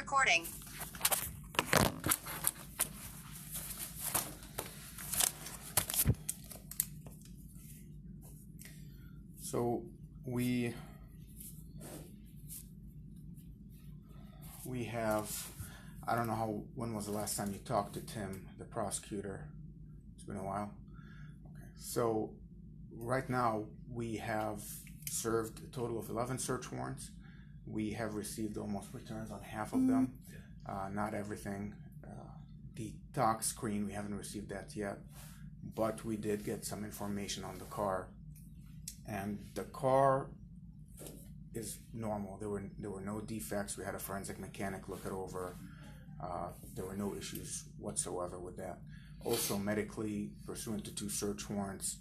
recording. So we have, I don't know when was the last time you talked to Tim, the prosecutor? It's been a while. Okay. So right now we have served a total of 11 search warrants. We have received almost returns on half of them. Not everything. The talk screen, we haven't received that yet, but we did get some information on the car. And the car is normal. There were no defects. We had a forensic mechanic look it over. There were no issues whatsoever with that. Also, medically, pursuant to 2 search warrants,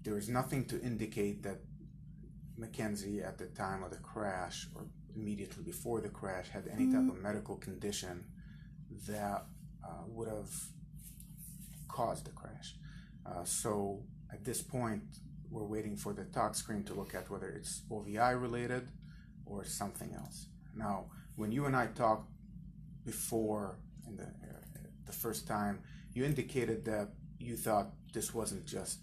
there is nothing to indicate that Mackenzie at the time of the crash or immediately before the crash had any type of medical condition that would have caused the crash. So at this point, we're waiting for the talk screen to look at whether it's OVI related or something else. Now, when you and I talked before in the first time, you indicated that you thought this wasn't just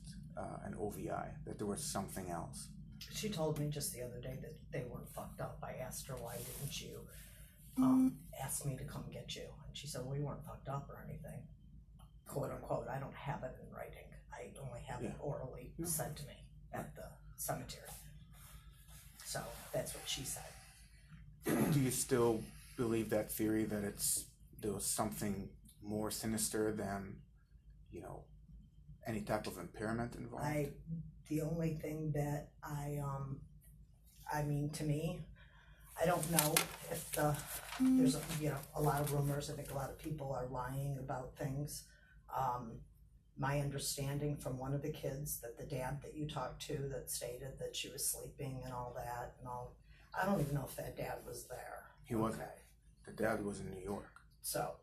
an OVI, that there was something else. She told me just the other day that they weren't fucked up. I asked her, why didn't you ask me to come get you? And she said, we weren't fucked up or anything, quote unquote. I don't have it in writing. I only have it orally said to me at the cemetery. So that's what she said. Do you still believe that theory that there was something more sinister than, any type of impairment involved? The only thing that to me, I don't know if there's a lot of rumors. I think a lot of people are lying about things. My understanding from one of the kids that the dad that you talked to that stated that she was sleeping and all that and all, I don't even know if that dad was there. He wasn't. The dad was in New York. So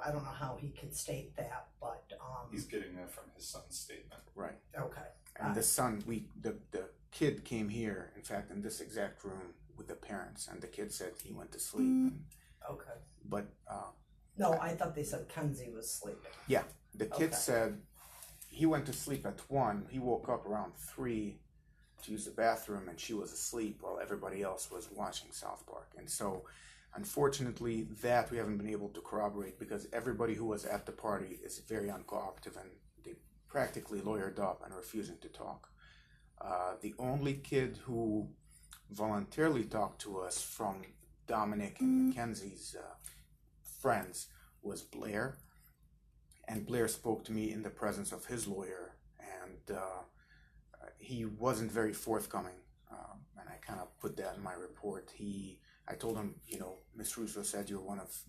I don't know how he could state that, but he's getting that from his son's statement. Right. Okay. And the son, the kid came here, in fact, in this exact room with the parents, and the kid said he went to sleep. Okay. But no, I thought they said Kenzie was sleeping. Yeah, the kid said he went to sleep at 1. He woke up around 3 to use the bathroom, and she was asleep while everybody else was watching South Park. And so, unfortunately, that we haven't been able to corroborate because everybody who was at the party is very uncooperative and they practically lawyered up and refusing to talk. The only kid who voluntarily talked to us from Dominic and Mackenzie's friends was Blair. And Blair spoke to me in the presence of his lawyer, and he wasn't very forthcoming. And I kind of put that in my report. I told him, Miss Russo said you're one of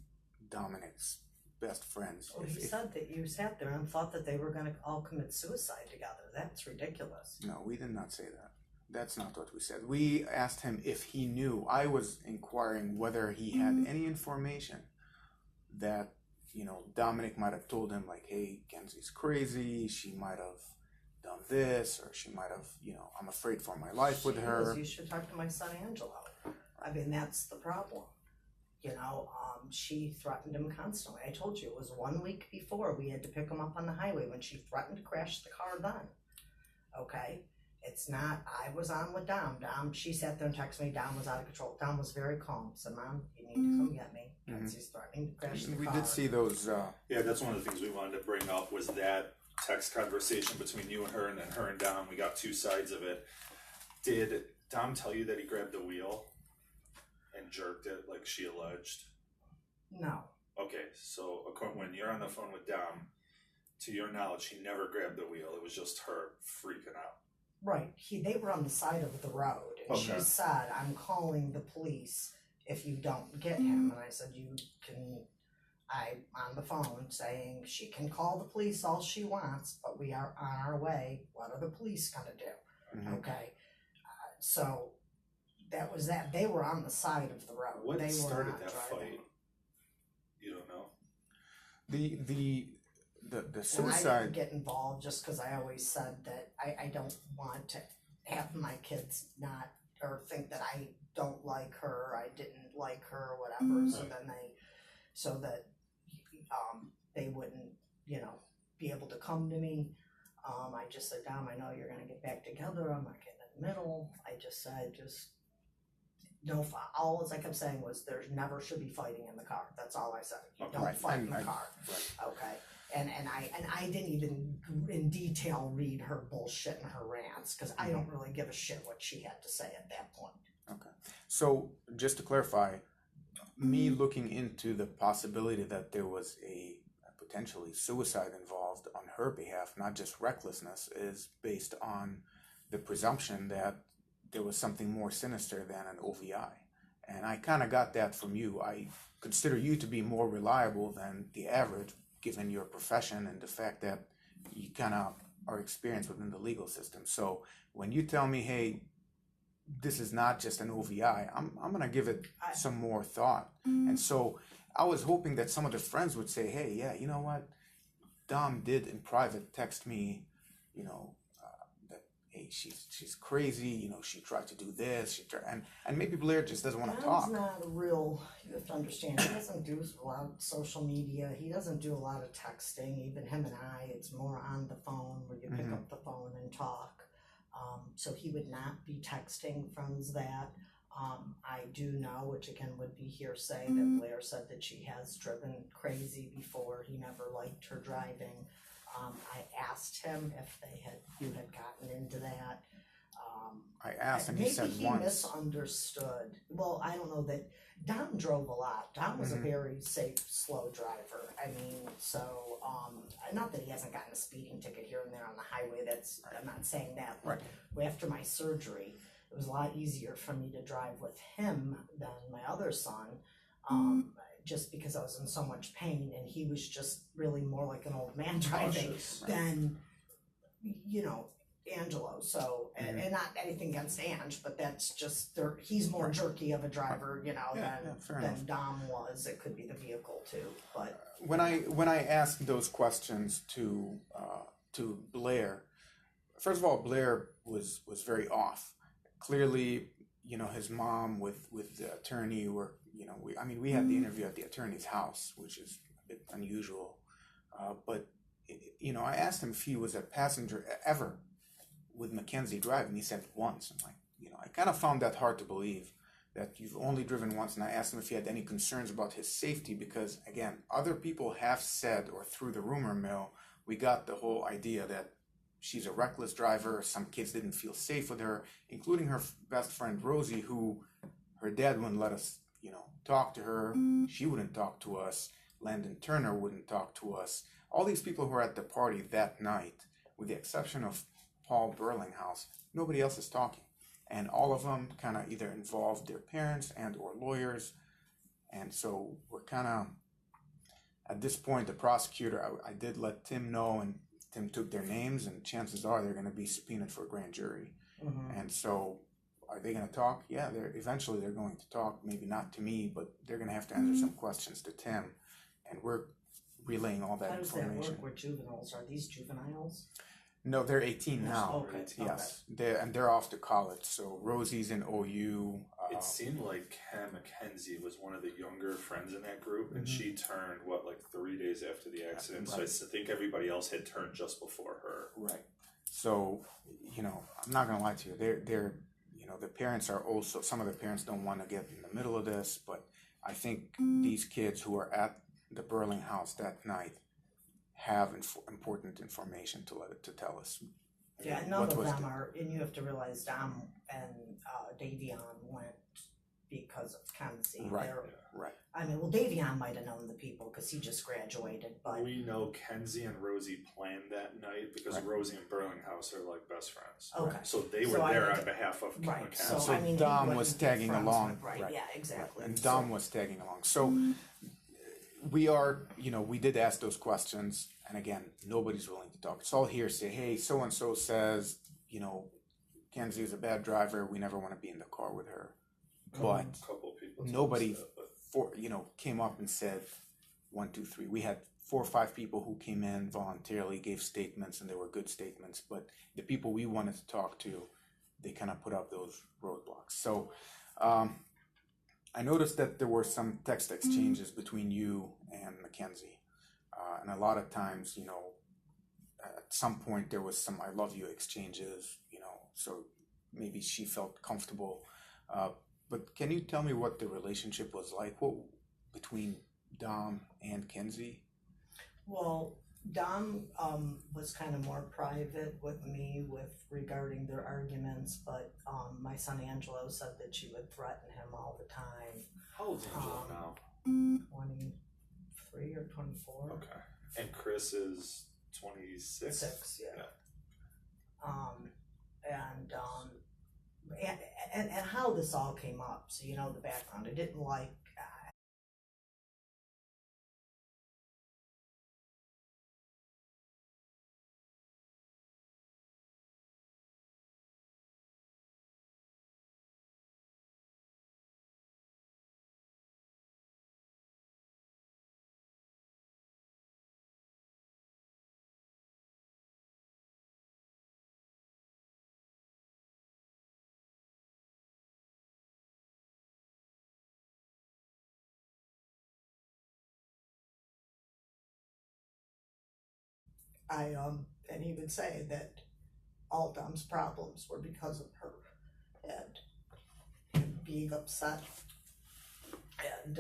Dominic's best friends. Well, he said that you sat there and thought that they were going to all commit suicide together. That's ridiculous. No, we did not say that. That's not what we said. We asked him if he knew. I was inquiring whether he had any information that, Dominic might have told him, like, hey, Kenzie's crazy. She might have done this, or she might have, I'm afraid for my life with her. You should talk to my son, Angelo. That's the problem. She threatened him constantly. I told you, it was 1 week before we had to pick him up on the highway when she threatened to crash the car then. Okay? It's not, I was on with Dom. She sat there and texted me. Dom was out of control. Dom was very calm. Said, Mom, you need to come get me. Kenzie's threatening to crash the car. We did see those. Yeah, that's one of the things we wanted to bring up was that text conversation between you and her, and then her and Dom. We got 2 sides of it. Did Dom tell you that he grabbed the wheel and jerked it like she alleged? No. Okay, so when you're on the phone with Dom, to your knowledge, he never grabbed the wheel. It was just her freaking out. Right. They were on the side of the road, and she said, I'm calling the police if you don't get him. And I said, I'm on the phone saying she can call the police all she wants, but we are on our way. What are the police going to do? Okay. So that was that. They were on the side of the road. What they started were not that driving. fight? You don't know? The suicide. And I didn't get involved just because I always said that I don't want to have my kids not or think that I don't like her, I didn't like her, or whatever. So then so that they wouldn't, be able to come to me. I just said, Dom, I know you're gonna get back together. I'm not getting in the middle. I just said, no. All I kept saying was, there never should be fighting in the car. That's all I said. You don't fight in the car. Right. Okay. And I didn't even in detail read her bullshit and her rants, because I don't really give a shit what she had to say at that point. Okay. So just to clarify, me looking into the possibility that there was a potentially suicide involved on her behalf, not just recklessness, is based on the presumption that there was something more sinister than an OVI. And I kind of got that from you. I consider you to be more reliable than the average, given your profession and the fact that you kind of are experienced within the legal system. So when you tell me, hey, this is not just an OVI, I'm going to give it some more thought. And so I was hoping that some of the friends would say, hey, yeah, you know what? Dom did in private text me, that, hey, she's crazy, she tried to do this, and maybe Blair just doesn't want to talk. Dom's not a real, you have to understand, he doesn't do a lot of social media, he doesn't do a lot of texting, even him and I, it's more on the phone where you pick up the phone and talk. So he would not be texting friends that. I do know, which again would be hearsay, that Blair said that she has driven crazy before. He never liked her driving. I asked him if you had gotten into that. I asked, and he said once. Maybe he misunderstood. Well, I don't know that. Dom drove a lot. Dom was a very safe, slow driver. I mean, so, not that he hasn't gotten a speeding ticket here and there on the highway. I'm not saying that. But after my surgery, it was a lot easier for me to drive with him than my other son, just because I was in so much pain, and he was just really more like an old man driving than, Angelo. So, and not anything against Ange, but that's just, he's more jerky of a driver, than Dom was. It could be the vehicle too, but. When I asked those questions to Blair, first of all, Blair was very off. Clearly, his mom with the attorney were, we had the interview at the attorney's house, which is a bit unusual. But I asked him if he was a passenger ever with Mackenzie driving. He said once. I'm like, I kind of found that hard to believe, that you've only driven once. And I asked him if he had any concerns about his safety, because again, other people have said, or through the rumor mill, we got the whole idea that she's a reckless driver. Some kids didn't feel safe with her, including her best friend Rosie, who her dad wouldn't let us, talk to her. She wouldn't talk to us. Landon Turner wouldn't talk to us. All these people who were at the party that night, with the exception of Paul Burlinghouse, nobody else is talking. And all of them kind of either involved their parents and or lawyers. And so we're kind of, at this point, the prosecutor, I did let Tim know, and Tim took their names, and chances are they're going to be subpoenaed for a grand jury. And so are they going to talk? Yeah, eventually they're going to talk. Maybe not to me, but they're going to have to answer some questions to Tim. And we're relaying all that information. How does that work with juveniles? Are these juveniles? No, they're 18 now. Okay. Yes, they're off to college. So Rosie's in OU. It seemed like Mackenzie was one of the younger friends in that group, and she turned 3 days after the accident. So I think everybody else had turned just before her. Right. So I'm not gonna lie to you. They're the parents are also, some of the parents don't want to get in the middle of this, but I think these kids who are at the Burling house that night have important information to tell us. Yeah, none of them are, and you have to realize Dom and Davion went because of Kenzie. Right. I mean, Davion might have known the people because he just graduated, but we know Kenzie and Rosie planned that night because Rosie and Burlinghouse are like best friends. Okay. So they were there on behalf of Mackenzie. So Dom was tagging along. Right. Yeah, exactly. And Dom was tagging along. So we are, we did ask those questions, and again, nobody's willing to talk. It's all hearsay. Hey, so and so says, Kenzie is a bad driver. We never want to be in the car with her. But a couple of people nobody came up and said 1, 2, 3. We had 4 or 5 people who came in voluntarily, gave statements, and they were good statements. But the people we wanted to talk to, they kind of put up those roadblocks. talk. So, I noticed that there were some text exchanges between you and Mackenzie, and a lot of times, you know, at some point there was some "I love you" exchanges, you know. So maybe she felt comfortable. But can you tell me what the relationship was like? What between Dom and Kenzie? Well, Dom was kind of more private with me regarding their arguments, but my son Angelo said that she would threaten him all the time. How old's Angelo now? 23 or 24. Okay. And Chris is 26? 6, yeah. And how this all came up, so you know the background. I didn't like and he would say that all Dom's problems were because of her and him being upset and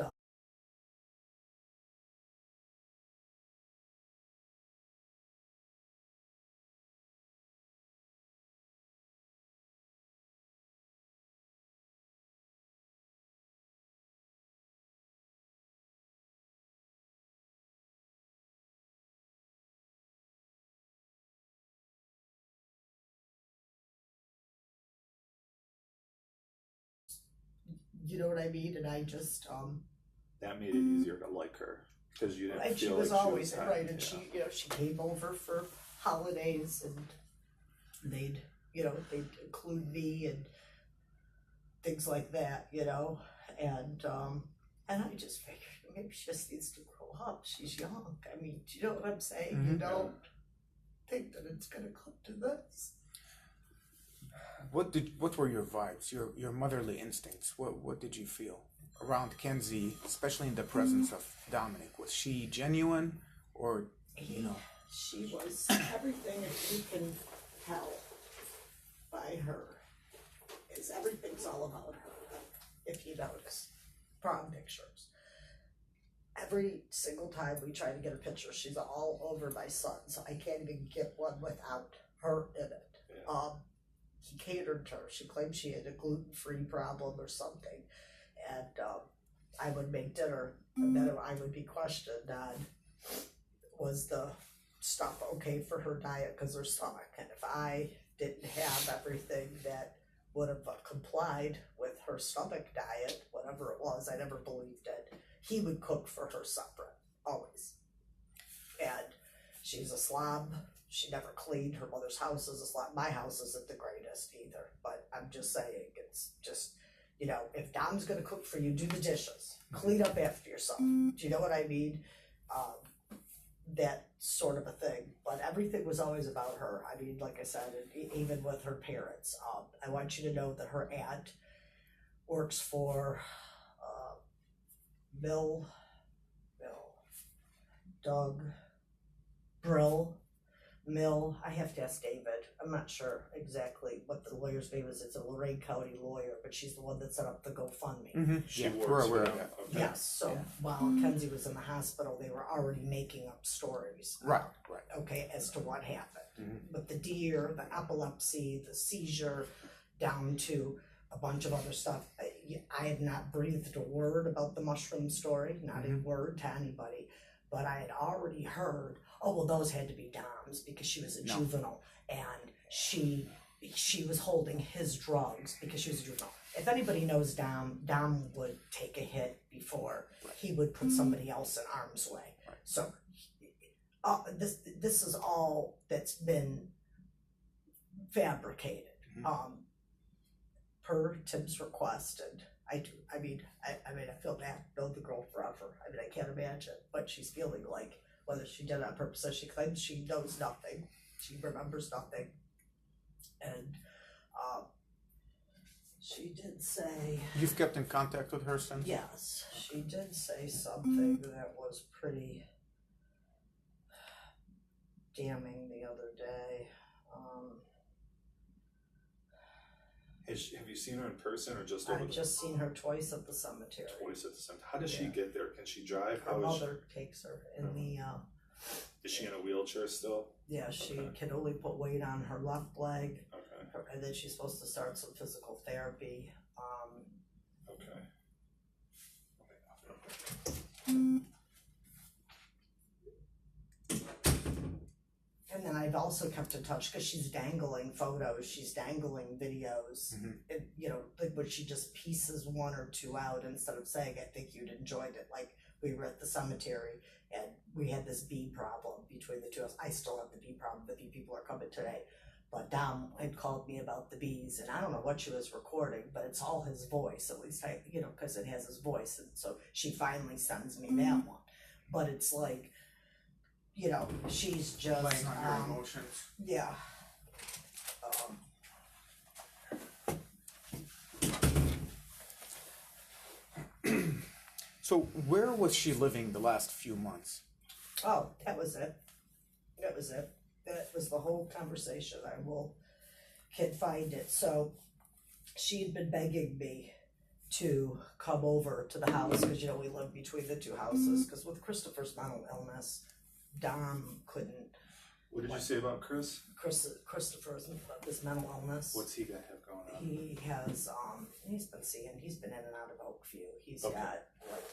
you know what I mean? And I just That made it easier to like her because you didn't and feel she was like always she was right, and yeah. she, you know, she came over for holidays, and they'd include me and things like that, you know, and I just figured maybe she just needs to grow up. She's young. I mean, do you know what I'm saying? Mm-hmm. You don't think that it's gonna come to this. What were your vibes? Your motherly instincts? What did you feel around Kenzie, especially in the presence of Dominic? Was she genuine, or you know? She was everything that you can tell by her. Is everything's all about her. If you notice, prom pictures. Every single time we try to get a picture, she's all over my son, so I can't even get one without her in it. Yeah. He catered to her. She claimed she had a gluten-free problem or something, and I would make dinner, and then I would be questioned on was the stuff okay for her diet because her stomach, and if I didn't have everything that would have complied with her stomach diet, whatever it was, I never believed it. He would cook for her separate, always. And she's a slob. She never cleaned. Her mother's house is a slob. My house isn't the greatest either, but I'm just saying, it's just, you know, if Dom's gonna cook for you, do the dishes. Clean up after yourself. Do you know what I mean? That sort of a thing. But everything was always about her. I mean, like I said, even with her parents. I want you to know that her aunt works for Doug Brill Mill. I have to ask David. I'm not sure exactly what the lawyer's name is. It's a Lorain County lawyer, but she's the one that set up the GoFundMe. Mm-hmm. She Yeah, works we're for aware of them. that. Okay. Yes, so Yeah. while Kenzie was in the hospital, they were already making up stories. Right. Okay, as to what happened. Mhm. With the deer, the epilepsy, the seizure, down to a bunch of other stuff. I had not breathed a word about the mushroom story, not a word to anybody, but I had already heard, oh, well, those had to be Dom's because she was a No. juvenile, and she was holding his drugs because she was a juvenile. If anybody knows Dom, Dom would take a hit before he would put somebody else in harm's way. Right. So this is all that's been fabricated. Per Tim's request, and I feel bad. Known the girl forever. I mean, I can't imagine what she's feeling like, whether she did it on purpose. So she claims she knows nothing, she remembers nothing, and She did say, You've kept in contact with her since? yes, she did say something that was pretty damning the other day. Have you seen her in person or just over I've just seen her twice at the cemetery. twice at the same time? How does she Yeah. get there? Can she drive? Her How is she? mother takes her in the, Is she in a wheelchair still? yeah, she Okay. can only put weight on her left leg, Okay. and then she's supposed to start some physical therapy. Okay. And then I've also kept in touch because she's dangling photos, she's dangling videos, it, you know, like where she just pieces one or two out instead of saying, I think you'd enjoyed it. Like we were at the cemetery and we had this bee problem between the two of us. I still have the bee problem. The bee people are coming today. But Dom had called me about the bees, and I don't know what she was recording, but it's all his voice, at least I, you know, because it has his voice. And so she finally sends me that one. But it's like, you know, she's just Playing on your emotions. yeah. So where was she living the last few months? Oh, that was it. That was it. That was the whole conversation. Can find it. So she had been begging me to come over to the house because, you know, we live between the two houses because with Christopher's mental illness, Dom couldn't. What did you say about Chris? Christopher's this mental illness. What's he gonna have going on? He has he's been in and out of Oakview. He's Okay. got like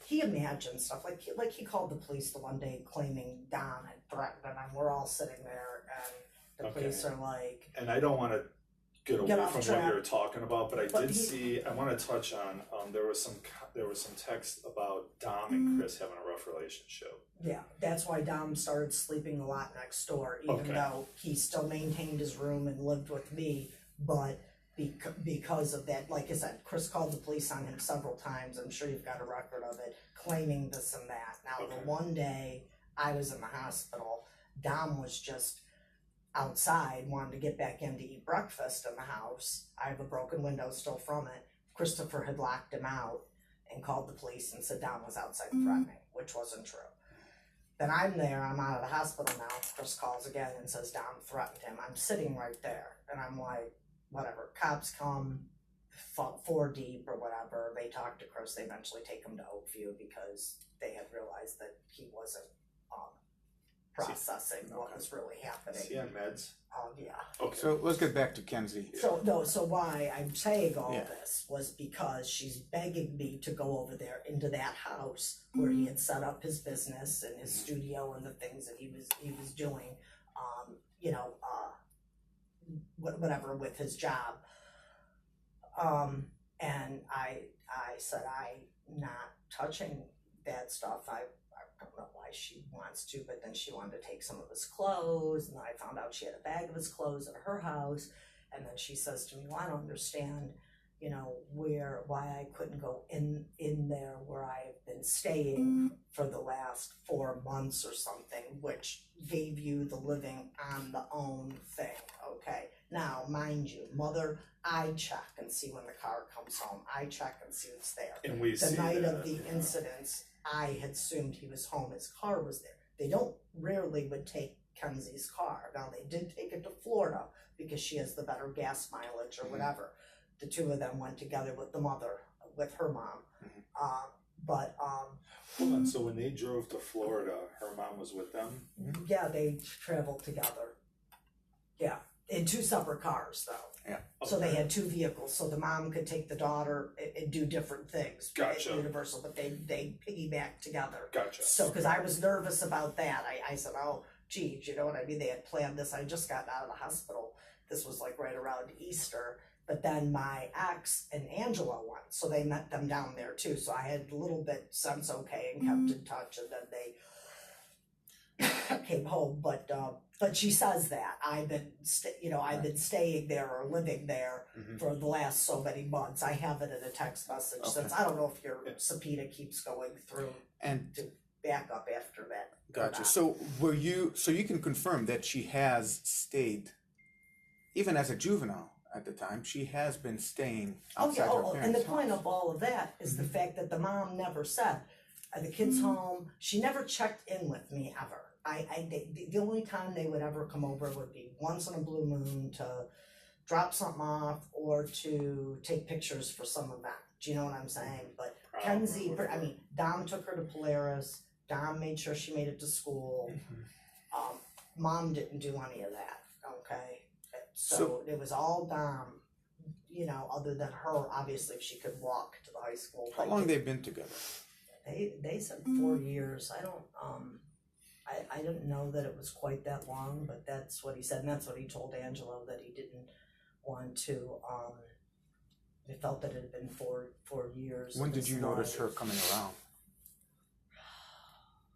he imagines stuff like he called the police the one day claiming Don had threatened him, and we're all sitting there and the Okay. police are like, And I don't want to get away Get off from track. what you're talking about, but I But did he- see. I want to touch on. There was some text about Dom and Chris having a rough relationship. yeah, that's why Dom started sleeping a lot next door, even Okay. though he still maintained his room and lived with me, but because of that, like I said, Chris called the police on him several times. I'm sure you've got a record of it, claiming this and that. Now, Okay. the one day I was in the hospital, Dom was just outside, wanted to get back in to eat breakfast in the house. I have a broken window still from it. Christopher had locked him out and called the police and said Dom was outside threatening, which wasn't true. Then I'm there, I'm out of the hospital now. Chris calls again and says Dom threatened him. I'm sitting right there, and I'm like, whatever. Cops come, 4 deep or whatever. They talk to Chris. They eventually take him to Oakview because they had realized that he wasn't processing what was really happening. Is he on meds? Yeah. Okay. So let's get back to Kenzie. So why I'm saying all Yeah. this was because she's begging me to go over there into that house where he had set up his business and his studio and the things that he was doing, you know, whatever with his job. And I said I'm not touching that stuff. I don't know why she wants to, but then she wanted to take some of his clothes, and then I found out she had a bag of his clothes at her house, and then she says to me, well, I don't understand, you know, why I couldn't go in there where I've been staying for the last 4 months or something, which gave you the living on the own thing, okay? Now, mind you, mother, I check and see when the car comes home. I check and see what's there. And we The see night that, of the yeah. incidents, I had assumed he was home, his car was there. They don't rarely would take Kenzie's car. Now they did take it to Florida because she has the better gas mileage or whatever. The two of them went together with the mother, with her mom. Hold on. So when they drove to Florida, her mom was with them. Yeah, they traveled together. Yeah, in 2 separate cars though. Yeah. So they had 2 vehicles, so the mom could take the daughter and do different things Gotcha. at Universal, but they piggybacked together. Gotcha. So, because I was nervous about that, I said, oh, geez, you know what I mean? They had planned this. I just got out of the hospital. This was like right around Easter. But then my ex and Angela went, so they met them down there too. So I had a little bit sense okay and kept in touch, and then they came home. But she says that I've been, I've been staying there or living there for the last so many months. I have it in a text message since I don't know if your subpoena keeps going through And to back up after that. or gotcha. not. So you can confirm that she has stayed, even as a juvenile, at the time. She has been staying Oh, outside yeah, her and parents' the point house. of all of that is the fact that the mom never said, are the kids home? She never checked in with me ever. The only time they would ever come over would be once in a blue moon to drop something off or to take pictures for some event. Do you know what I'm saying? But Kenzie, I mean, Dom took her to Polaris. Dom made sure she made it to school. Mom didn't do any of that, okay? So it was all Dom, you know, other than her, obviously, if she could walk to the high school. How long they been together? They said 4 years. I didn't know that it was quite that long, but that's what he said, and that's what he told Angelo, that he didn't want to, he felt that it had been four years. When of did his you notice life. her coming around?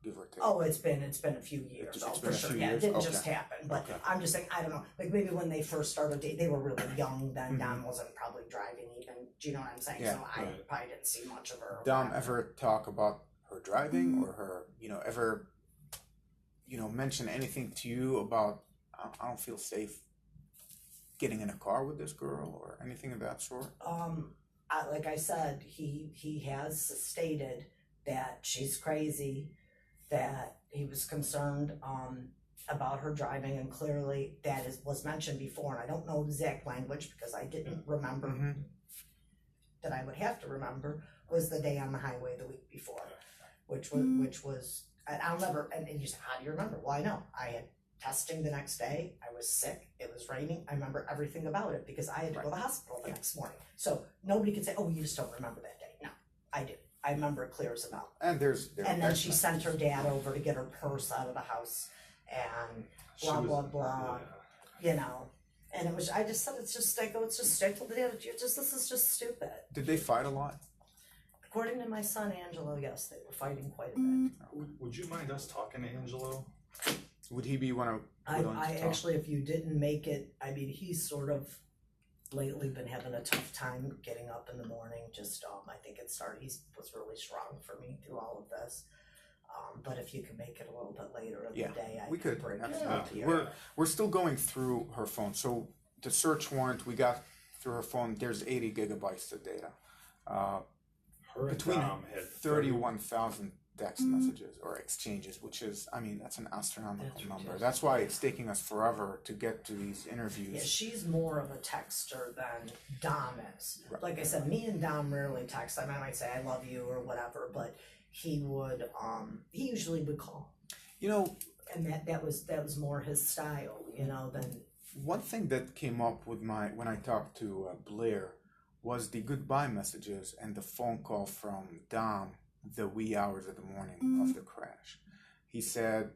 Give or take. Oh, it's been a few years. It's Oh, been for a sure. few Yeah, years? it didn't Okay. just happen. But Okay. I'm just saying, I don't know. Like maybe when they first started dating, they were really young. Then Mhm. Dom wasn't probably driving even. Do you know what I'm saying? Yeah, So I right. probably didn't see much of her. Dom ever talk about her driving or her, you know, ever, you know, mention anything to you about, I don't feel safe getting in a car with this girl or anything of that sort? Like I said, he has stated that she's crazy, that he was concerned about her driving, and clearly that was mentioned before. And I don't know exact language because I didn't remember Mm-hmm. that I would have to remember was the day on the highway the week before, which was and I'll never. And you said, how do you remember? Well, I know I had testing the next day. I was sick. It was raining. I remember everything about it because I had to go to the hospital the next morning. So nobody could say, "Oh, you just don't remember that day." No, I do. I remember it clear as a bell. And there's And then she sent her dad over to get her purse out of the house, and blah blah blah. You know, and it was. I just said, it's just. I go, it's just. I told the dad, this is just stupid. Did they fight a lot? According to my son Angelo, yes, they were fighting quite a bit. Would you mind us talking to Angelo? Would he be willing I to talk? actually, if you didn't make it, I mean, he's sort of lately been having a tough time getting up in the morning. Just, I think it started, he was really strong for me through all of this. But if you could make it a little bit later in the day, we could. break it Absolutely. up. We're still going through her phone. So the search warrant we got through her phone, there's 80 gigabytes of data. Her and Between Dom had 31,000 text messages or exchanges, which is, I mean, that's an astronomical That's number. ridiculous. That's why it's taking us forever to get to these interviews. Yeah, she's more of a texter than Dom is. Right. Like I said, me and Dom rarely text. I mean, I might say I love you or whatever, but he would, he usually would call. You know, And that was more his style, you know, than one thing that came up with when I talked to Blair was the goodbye messages and the phone call from Dom the wee hours of the morning of the crash. He said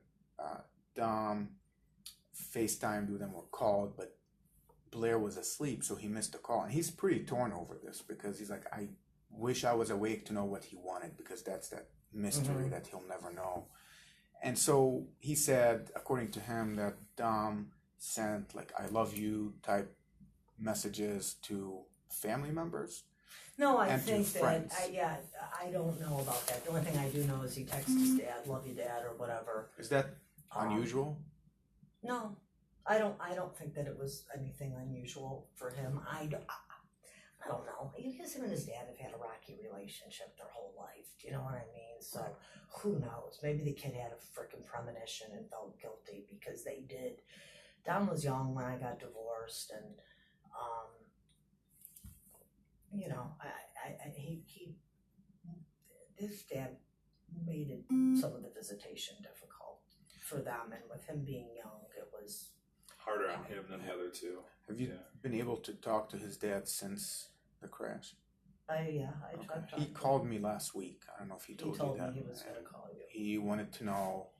Dom FaceTimed with him or called, but Blair was asleep, so he missed the call. And he's pretty torn over this because he's like, I wish I was awake to know what he wanted, because that's that mystery that he'll never know. And so he said, according to him, that Dom sent like I love you type messages to family members. No, I And to think that friends. I don't know about that. The only thing I do know is he texts his dad, "Love you, Dad," or whatever. Is that unusual? No, I don't think that it was anything unusual for him. I don't know. I guess him and his dad have had a rocky relationship their whole life. Do you know what I mean? So who knows? Maybe the kid had a freaking premonition and felt guilty because they did. Dom was young when I got divorced, and you know, his dad made it, some of the visitation difficult for them, and with him being young, it was harder on him than the other two. Have you been able to talk to his dad since the crash? I Okay. tried He talking. called me last week. I don't know if he He told told you that. me he was going to call you. He wanted to know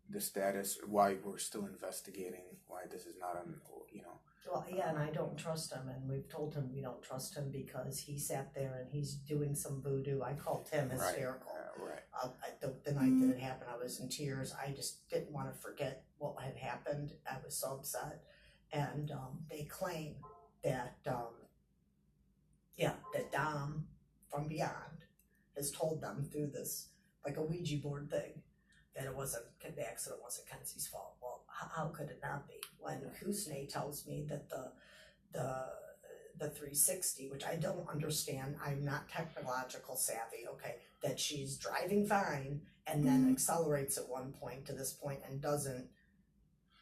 the status, why we're still investigating, why this is not on, you know. Well, yeah, and I don't trust him, and we've told him we don't trust him because he sat there and he's doing some voodoo. I called him hysterical. Right. The night that it happened, I was in tears. I just didn't want to forget what had happened. I was so upset. And they claim that, that Dom from Beyond has told them through this, like a Ouija board thing, that the accident wasn't Kenzie's fault. Well, how could it not be? When Kusne tells me that the 360, which I don't understand. I'm not technological savvy, okay, that she's driving fine and then accelerates at one point to this point and doesn't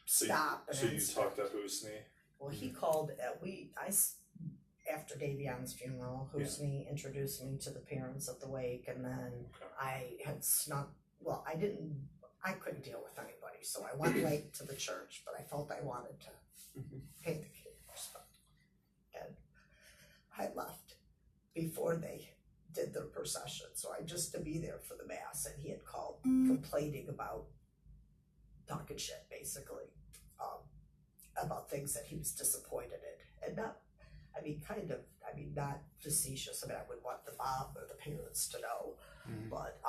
stop. So you talked to Husni? Well, he called, after Davion's funeral, Husni introduced me to the parents of the wake, and then I had snuck, well, I couldn't deal with anybody, so I went late to the church, but I felt I wanted to pay the kid respect. And I left before they did their procession, so I just to be there for the mass, and he had called complaining about talking shit, basically, about things that he was disappointed in, and not facetious. I would want the mom or the parents to know, but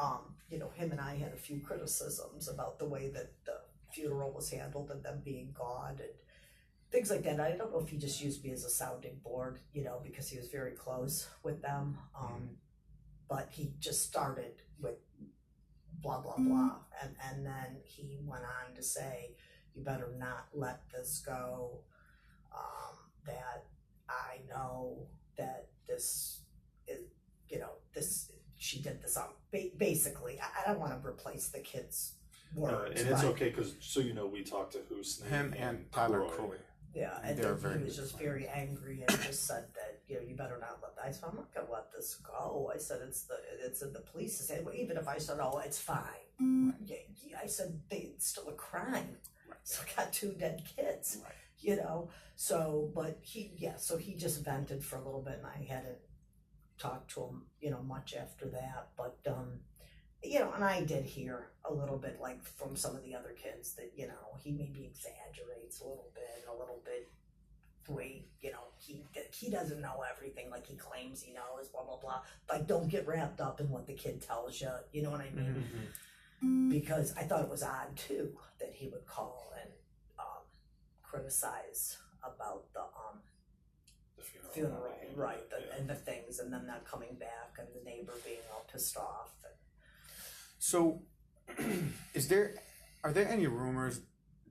him and I had a few criticisms about the way that the funeral was handled and them being gone and things like that. I don't know if he just used me as a sounding board, because he was very close with them, but he just started with blah blah blah, and then he went on to say, you better not let this go, that I know that this is, she did this on, basically, I don't want to replace the kids' words. And it's okay, because, we talked to Husni. Him and Tyler Croy. Yeah, and then he was just very angry and just said that, you better not let that. I said, I'm not going to let this go. I said, it's in the police's hand. Well, even if I said, oh, it's fine. I said, it's still a crime. Still got 2 dead kids. So, but he just vented for a little bit, and I hadn't talked to him, much after that, but, and I did hear a little bit, like, from some of the other kids that, he maybe exaggerates a little bit, the way, he doesn't know everything, like he claims he knows, blah, blah, blah, but don't get wrapped up in what the kid tells you, you know what I mean? Because I thought it was odd, too, that he would call and, criticize about the funeral, right, and the things, and then that coming back, and the neighbor being all pissed off. So, are there any rumors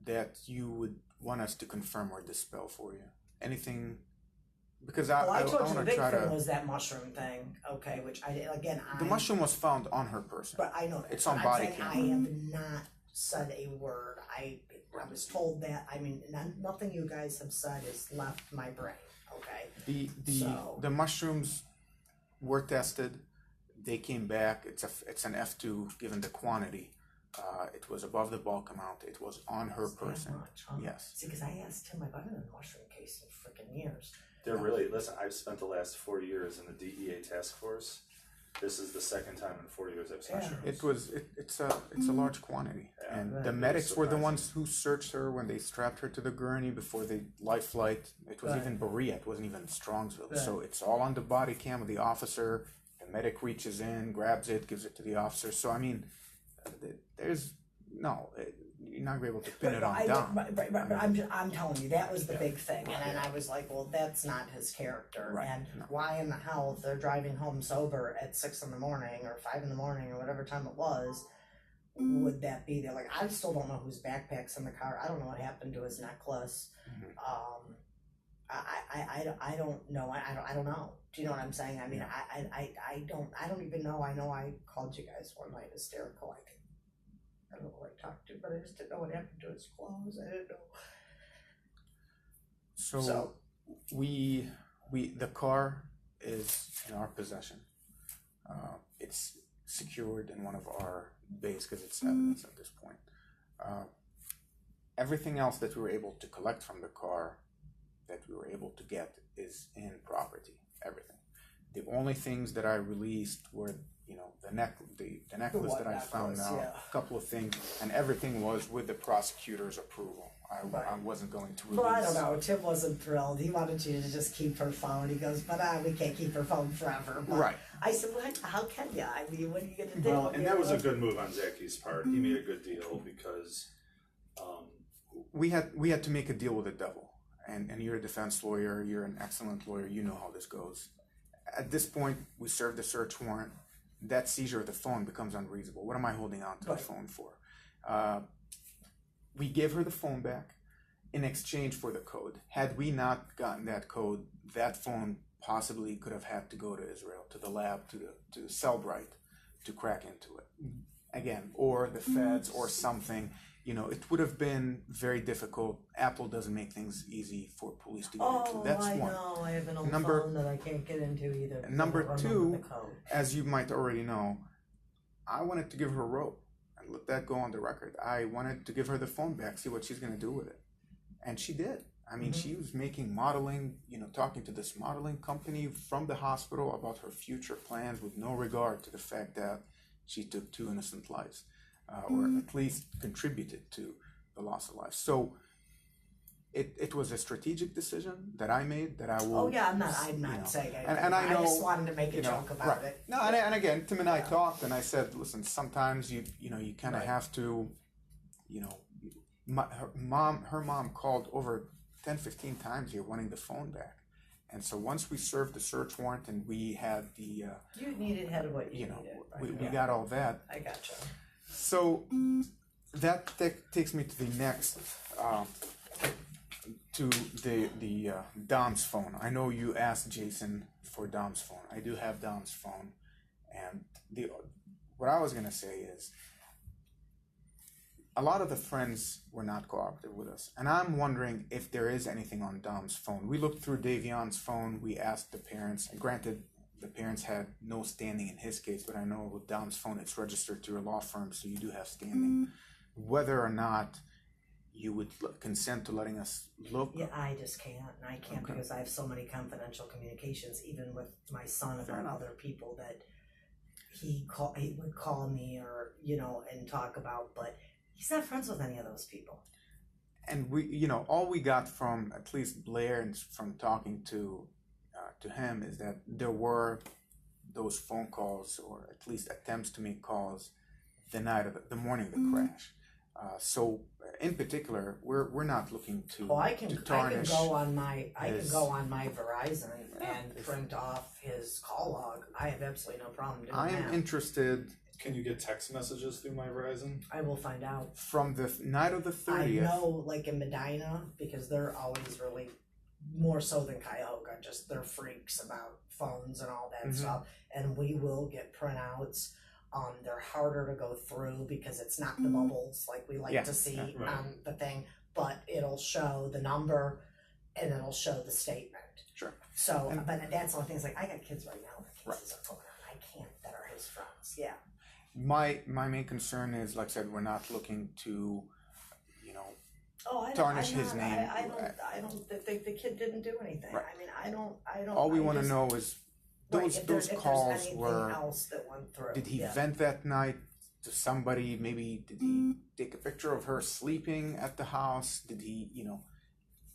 that you would want us to confirm or dispel for you? Anything? Because I told you the big try thing to. was that mushroom thing, okay, which The mushroom was found on her person. But I know that. It's on body camera. I have not said a word. I was told that. Nothing you guys have said has left my brain. Okay. The mushrooms were tested. They came back. It's an F2 given the quantity. It was above the bulk amount. It was on her person. Much, huh? Yes. See, because I asked him, I've been in a mushroom case in freaking years. They're really, listen, I've spent the last 4 years in the DEA task force. This is the second time in 4 years I've seen mushrooms. It's a large quantity, and the medics were the ones who searched her when they strapped her to the gurney before the life flight. It was even Berea. It wasn't even Strongsville. So it's all on the body cam of the officer. The medic reaches in, grabs it, gives it to the officer. So you're not able to pin it on down. Right. I'm telling you, that was the big thing, and then I was like, well, that's not his character, and why in the hell, if they're driving home sober at 6 in the morning or 5 in the morning or whatever time it was, would that be there? Like, I still don't know whose backpack's in the car. I don't know what happened to his necklace. I don't know. I don't know. Do you know what I'm saying? I don't even know. I know I called you guys one night hysterical. I don't know who I talked to, but I just didn't know what happened to his clothes. I didn't know. So the car is in our possession. It's secured in one of our bays because it's evidence at this point. Everything else that we were able to collect from the car, that we were able to get, is in property. Everything. The only things that I released were, the necklace that I found now, a couple of things, and everything was with the prosecutor's approval. I wasn't going to release. Well, I don't know. Tim wasn't thrilled. He wanted you to just keep her phone. He goes, but we can't keep her phone forever. But right. I said, well, how can you? What are you going to do? Well, and that was a good move on Zaki's part. He made a good deal because we had to make a deal with the devil. And you're a defense lawyer. You're an excellent lawyer. You know how this goes. At this point, we served the search warrant. That seizure of the phone becomes unreasonable. What am I holding on to the phone for? We gave her the phone back, in exchange for the code. Had we not gotten that code, that phone possibly could have had to go to Israel, to the lab, to Cellbrite, to crack into it. Again, or the feds or something. You know, it would have been very difficult. Apple doesn't make things easy for police to get into. That's one. Know. I have an old phone that I can't get into either. And number two, as you might already know, I wanted to give her a rope and let that go on the record. I wanted to give her the phone back, see what she's going to do with it. And she did. I mean, she was making modeling, you know, talking to this modeling company from the hospital about her future plans with no regard to the fact that she took 2 innocent lives, or at least contributed to the loss of life. So it was a strategic decision that I made that I will. Oh yeah, I'm not saying anything. And I know, I just wanted to make a joke about it. No, and again, Tim and I talked, and I said, listen, sometimes you kind of have to, you know, her mom called over 10-15 times here wanting the phone back. And so once we served the search warrant and we had the you needed had what you needed. We got all that. I gotcha. So that takes me to the next to the Dom's phone. I know you asked Jason for Dom's phone. I do have Dom's phone, and what I was gonna say is, a lot of the friends were not cooperative with us, and I'm wondering if there is anything on Dom's phone. We looked through Davion's phone. We asked the parents, and granted, the parents had no standing in his case, but I know with Dom's phone, it's registered to your law firm, so you do have standing. Whether or not you would consent to letting us look. Yeah, I just can't, and I can't because I have so many confidential communications, even with my son about other people that he would call me or and talk about, but he's not friends with any of those people. And we, all we got from at least Blair and from talking to him is that there were those phone calls, or at least attempts to make calls, the morning of the crash. So in particular, we're not looking to I can tarnish. go on my Verizon and print off his call log. I have absolutely no problem doing that. I'm interested. Can you get text messages through my Verizon? I will find out. From the night of the 30th. I know, like in Medina, because they're always really more so than Cuyahoga, just they're freaks about phones and all that stuff. And we will get printouts. They're harder to go through because it's not the bubbles like we like to see on the thing, but it'll show the number and it'll show the statement. Sure. So, but that's the only thing. Is like I got kids right now that cases are going on. I can't that are his friends. Yeah. My main concern is, like I said, we're not looking to, tarnish his name. I don't think the kid didn't do anything. Right. I mean, I don't. All we want to know is those calls were. Else that went through. Did he vent that night to somebody? Maybe did he take a picture of her sleeping at the house? Did he,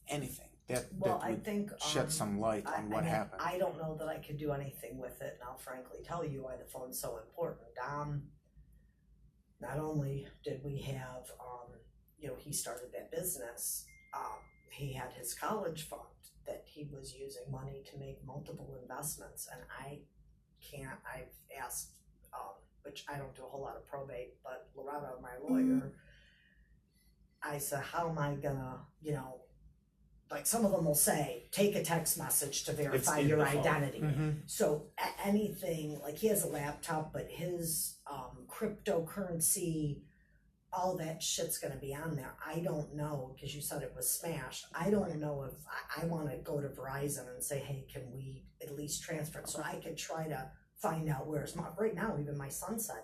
anything that would shed some light on what happened? I don't know that I could do anything with it, and I'll frankly tell you why the phone's so important. Not only did we have, he started that business, he had his college fund that he was using money to make multiple investments, and I've asked, which I don't do a whole lot of probate, but Loretta, my lawyer, I said, how am I gonna, like some of them will say, take a text message to verify your identity. So anything, like he has a laptop, but his cryptocurrency, all that shit's gonna be on there. I don't know, because you said it was smashed. I don't know if I wanna go to Verizon and say, hey, can we at least transfer it? So I could try to find out where it's marked. Right now, even my son said,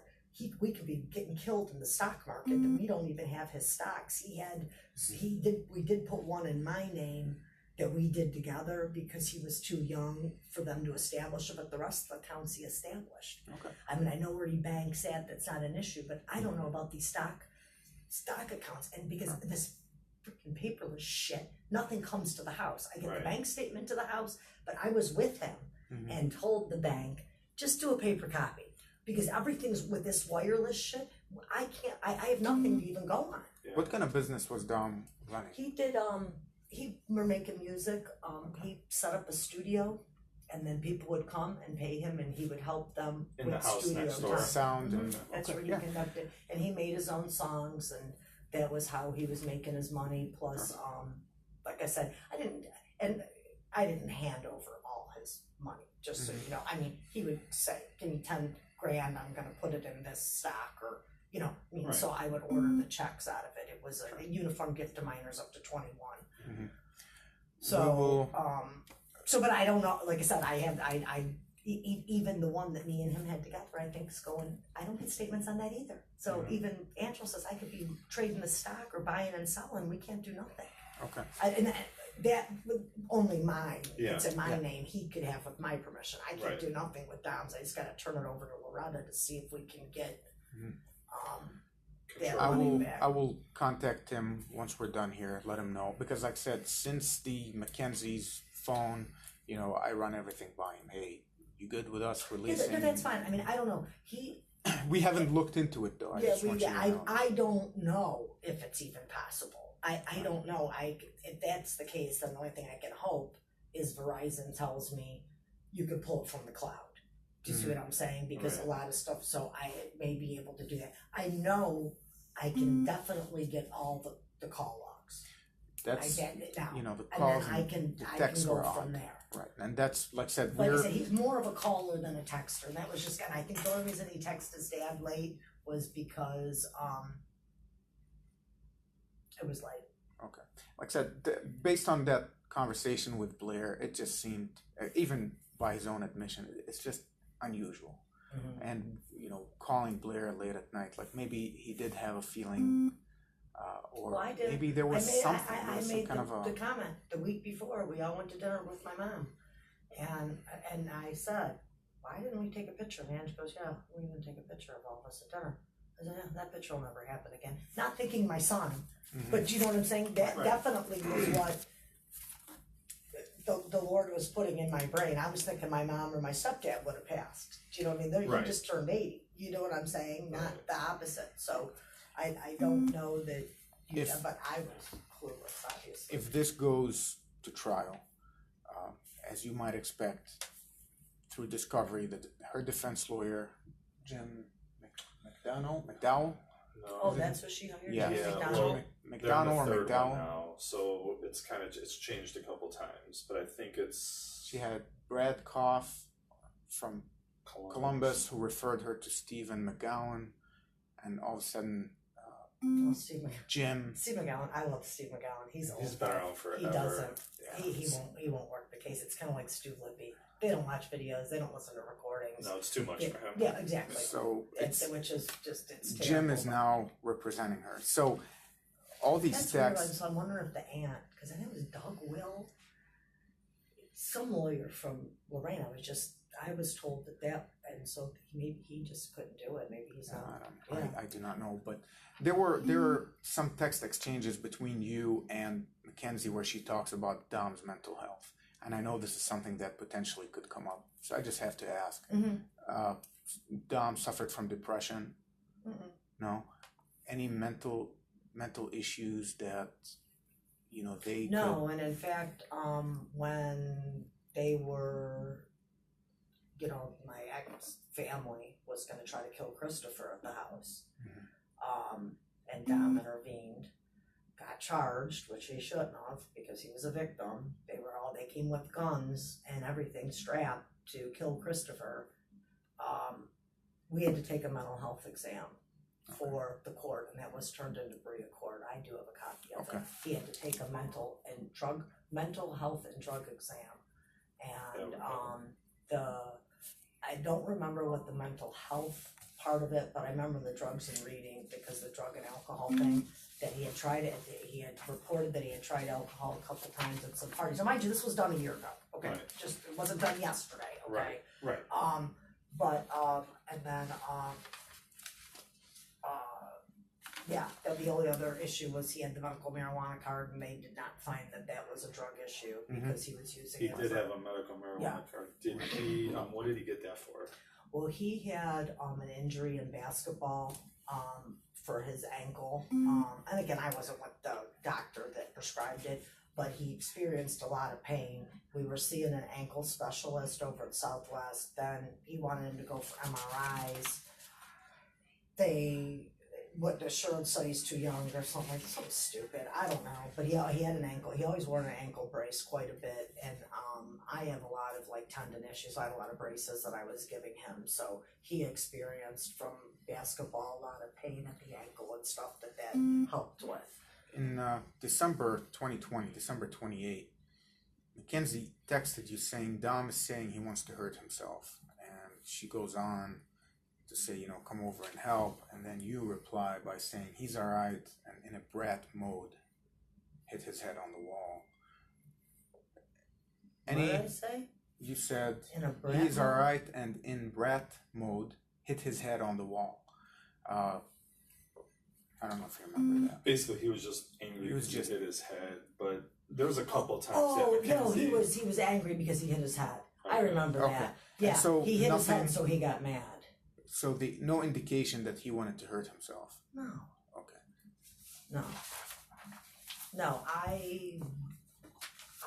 we could be getting killed in the stock market, and we don't even have his stocks. We did put one in my name that we did together because he was too young for them to establish it, but the rest of the accounts he established. Okay. I mean, I know where he banks at, that's not an issue, but I don't know about these stock accounts, and because this freaking paperless shit, nothing comes to the house. I get the bank statement to the house, but I was with him and told the bank, just do a paper copy, because everything's with this wireless shit. I have nothing to even go on. Yeah. What kind of business was Dom running? He did, we're making music. He set up a studio, and then people would come and pay him, and he would help them in with the house studio next door. time. Sound and that's where he conducted, and he made his own songs, and that was how he was making his money. Plus, like I said, I didn't hand over all his money. Just so you know, I mean, he would say, "Give me 10 grand. I'm going to put it in this stock," or you know, I mean, so I would order the checks out of it. It was a uniform gift to minors up to 21. So, but I don't know. Like I said, even the one that me and him had together, I think is going. I don't get statements on that either. So even Angela says I could be trading the stock or buying and selling. We can't do nothing. Okay. And that only mine. It's in my name. He could have with my permission. I can't do nothing with Dom's. I just got to turn it over to Loretta to see if we can get that money back. I will contact him once we're done here. Let him know, because like I said, since the Mackenzie's phone, you know, I run everything by him. Hey, you good with us releasing? No, that's fine. I mean, I don't know. We haven't looked into it though. I don't know if it's even possible. I don't know. If that's the case, then the only thing I can hope is Verizon tells me you can pull it from the cloud. Do you see what I'm saying? Because a lot of stuff, so I may be able to do that. I know I can definitely get all the call logs. That's, I get it now. you know, the calls and then the I texts can go were from on. there. Right, and that's, like I said, Like I said, he's more of a caller than a texter. And that was just, and I think the only reason he texted his dad late was because it was late. Okay. Like I said, based on that conversation with Blair, it just seemed, even by his own admission, it's just unusual. And, you know, calling Blair late at night, like maybe he did have a feeling, or maybe there was something. I made the comment the week before. We all went to dinner with my mom. And I said, why didn't we take a picture? And Ange goes, yeah, we didn't take a picture of all of us at dinner. I said, yeah, that picture will never happen again. Not thinking my son, but you know what I'm saying? That definitely was what the Lord was putting in my brain. I was thinking my mom or my stepdad would have passed. Do you know what I mean? He just turned 80. You know what I'm saying? Not the opposite. So I don't know that, but I was clueless, obviously. If this goes to trial, as you might expect, through discovery, that her defense lawyer, Jim McDowell? No. That's what she hired? Yeah. McDowell? McDowell or McDowell? Now, so it's it's changed a couple times, but I think it's... She had Brad Koff from Columbus who referred her to Stephen McGowan, and all of a sudden Steve Jim. Steve McGowan. I love Steve McGowan. He's been around forever. He doesn't. He won't work the case. It's kind of like Stu Libby. They don't watch videos. They don't listen to recordings. No, it's too much for him. Yeah, exactly. So which is just it's Jim terrible. is now representing her. So all these texts. So I'm wondering if the aunt, because I think it was Doug Will, some lawyer from Lorraine. I was told that, and so maybe he just couldn't do it. Maybe he's not. I do not know, but there were some text exchanges between you and Mackenzie where she talks about Dom's mental health, and I know this is something that potentially could come up. So I just have to ask. Dom suffered from depression. No, any mental issues that they no, and in fact, when they were. My ex family was going to try to kill Christopher at the house. And Dom intervened, got charged, which he shouldn't have because he was a victim. They came with guns and everything strapped to kill Christopher. We had to take a mental health exam for the court, and that was turned into Berea Court. I do have a copy of it. He had to take a mental health and drug exam. And I don't remember what the mental health part of it, but I remember the drugs and reading, because the drug and alcohol thing, that he had tried it. He had reported that he had tried alcohol a couple times at some parties. Now, mind you, this was done a year ago. Okay, it wasn't done yesterday. Okay, right. And then the only other issue was he had the medical marijuana card, and they did not find that was a drug issue because he was using it. He did have a medical marijuana card. Did he? What did he get that for? Well, he had an injury in basketball for his ankle. And again, I wasn't with the doctor that prescribed it, but he experienced a lot of pain. We were seeing an ankle specialist over at Southwest. Then he wanted him to go for MRIs. what the Sherrod said he's too young or something stupid. I don't know, but he had an ankle. He always wore an ankle brace quite a bit, and I have a lot of like tendon issues. I had a lot of braces that I was giving him, so he experienced from basketball a lot of pain at the ankle and stuff that helped with. In December 2020, December 28th, Mackenzie texted you saying Dom is saying he wants to hurt himself, and she goes on to say, you know, come over and help, and then you reply by saying he's alright, and in a brat mode, hit his head on the wall. What did I say? You said in a brat he's mode? alright, and in brat mode, hit his head on the wall. I don't know if you remember that. Basically, he was just angry. He was because just he hit his head, but there was a couple times. Oh that no, Mackenzie, he was angry because he hit his head. I Okay. remember Okay. that. Yeah, so he hit his nothing- head, so he got mad. So no indication that he wanted to hurt himself. No, Okay. no.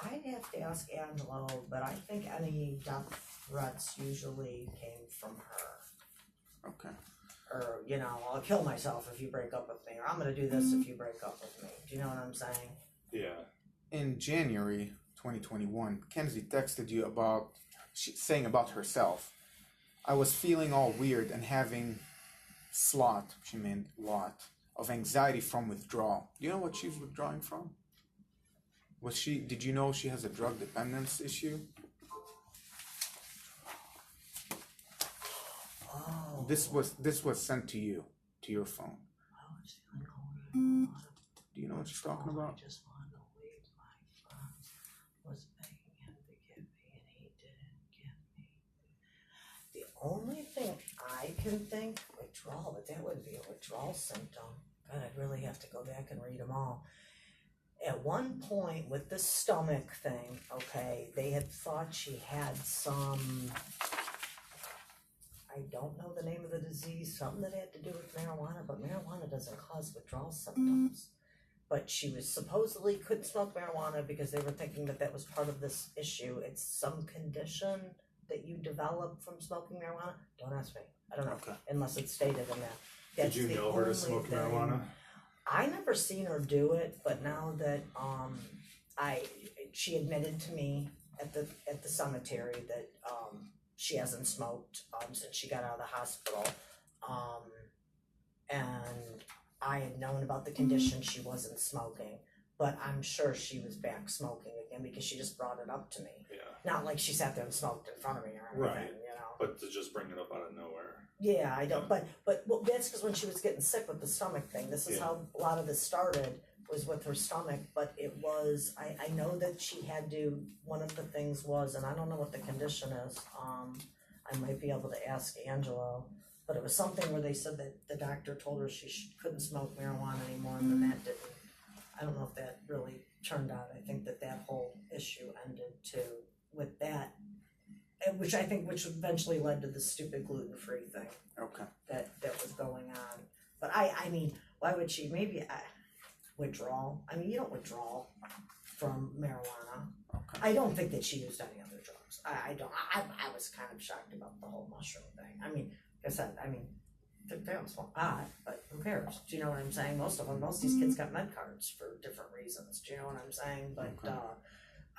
I'd have to ask Angelo, but I think any death threats usually came from her. Okay. Or, you know, I'll kill myself if you break up with me, or I'm gonna do this if you break up with me. Do you know what I'm saying? Yeah. In January 2021, Kenzie texted you saying about herself, I was feeling all weird and having she meant lot, of anxiety from withdrawal. Do you know what she's withdrawing from? Did you know she has a drug dependence issue? Oh. This was sent to you, to your phone. Do you know what she's talking about? I just wanted to leave my funds. Was begging him to give me, and he didn't give me. The only thing I can think, withdrawal, but that would be a withdrawal symptom. God, I'd really have to go back and read them all. At one point with the stomach thing, okay, they had thought she had some, I don't know the name of the disease, something that had to do with marijuana, but marijuana doesn't cause withdrawal symptoms. But she was supposedly couldn't smoke marijuana because they were thinking that was part of this issue. It's some condition that you develop from smoking marijuana. Don't ask me. I don't know. Okay. Unless it's stated in that. Did you know her to smoke marijuana? I never seen her do it, but now that she admitted to me at the cemetery that she hasn't smoked since she got out of the hospital, and I had known about the condition she wasn't smoking, but I'm sure she was back smoking again because she just brought it up to me. Yeah. Not like she sat there and smoked in front of me or anything, Right. you know. But to just bring it up out of nowhere. Yeah, I don't. But well, that's because when she was getting sick with the stomach thing, this is how a lot of this started, was with her stomach. But it was, I know that she had to. One of the things was, and I don't know what the condition is. I might be able to ask Angelo, but it was something where they said that the doctor told her she couldn't smoke marijuana anymore, and then that didn't. I don't know if that really turned out. I think that whole issue ended too with that. Which eventually led to the stupid gluten-free thing Okay. that was going on. But I mean, why would she? Maybe withdrawal. I mean, you don't withdraw from marijuana. Okay. I don't think that she used any other drugs. I don't. I was kind of shocked about the whole mushroom thing. I mean, like I said, they don't smoke pot, but who cares? Do you know what I'm saying? Most of these kids got med cards for different reasons. Do you know what I'm saying? But Okay.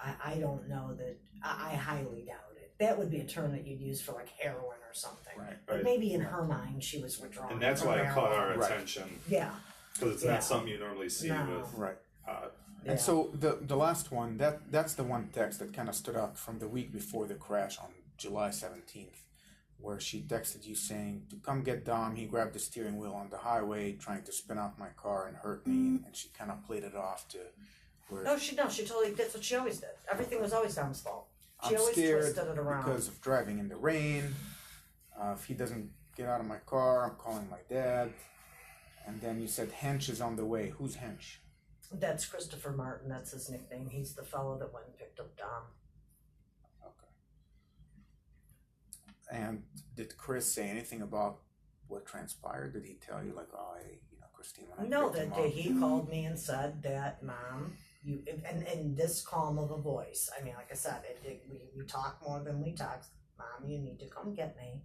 I don't know that. I highly doubt it. That would be a term that you'd use for like heroin or something. Right. But maybe in her mind she was withdrawing. And that's from why it caught marijuana. our Right. attention. Yeah. Because it's Yeah. not something you normally see No. with Right. pot. Yeah. And so the last one, that's the one text that kind of stood out from the week before the crash on July 17th, where she texted you saying to come get Dom. He grabbed the steering wheel on the highway, trying to spin out my car and hurt me, and she kind of played it off to where No, she totally. That's what she always did. Everything was always Dom's fault. She I'm always scared twisted it around. because of driving in the rain. If he doesn't get out of my car, I'm calling my dad. And then you said Hench is on the way. Who's Hench? That's Christopher Martin. That's his nickname. He's the fellow that went and picked up Dom. Okay. And did Chris say anything about what transpired? Did he tell you like, oh, Christine, when I No, picked him that up? he called me and said that, Mom, you and this calm of a voice. I mean, like I said, we talk more than we talk. Mom, you need to come get me.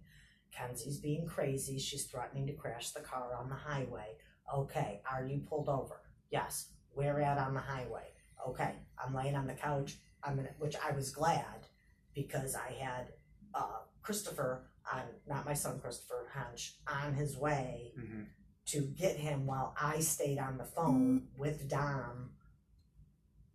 Kenzie's being crazy. She's threatening to crash the car on the highway. Okay, are you pulled over? Yes. Where at on the highway? Okay, I'm laying on the couch. Which I was glad because I had Christopher not my son Christopher Hunch, on his way to get him while I stayed on the phone with Dom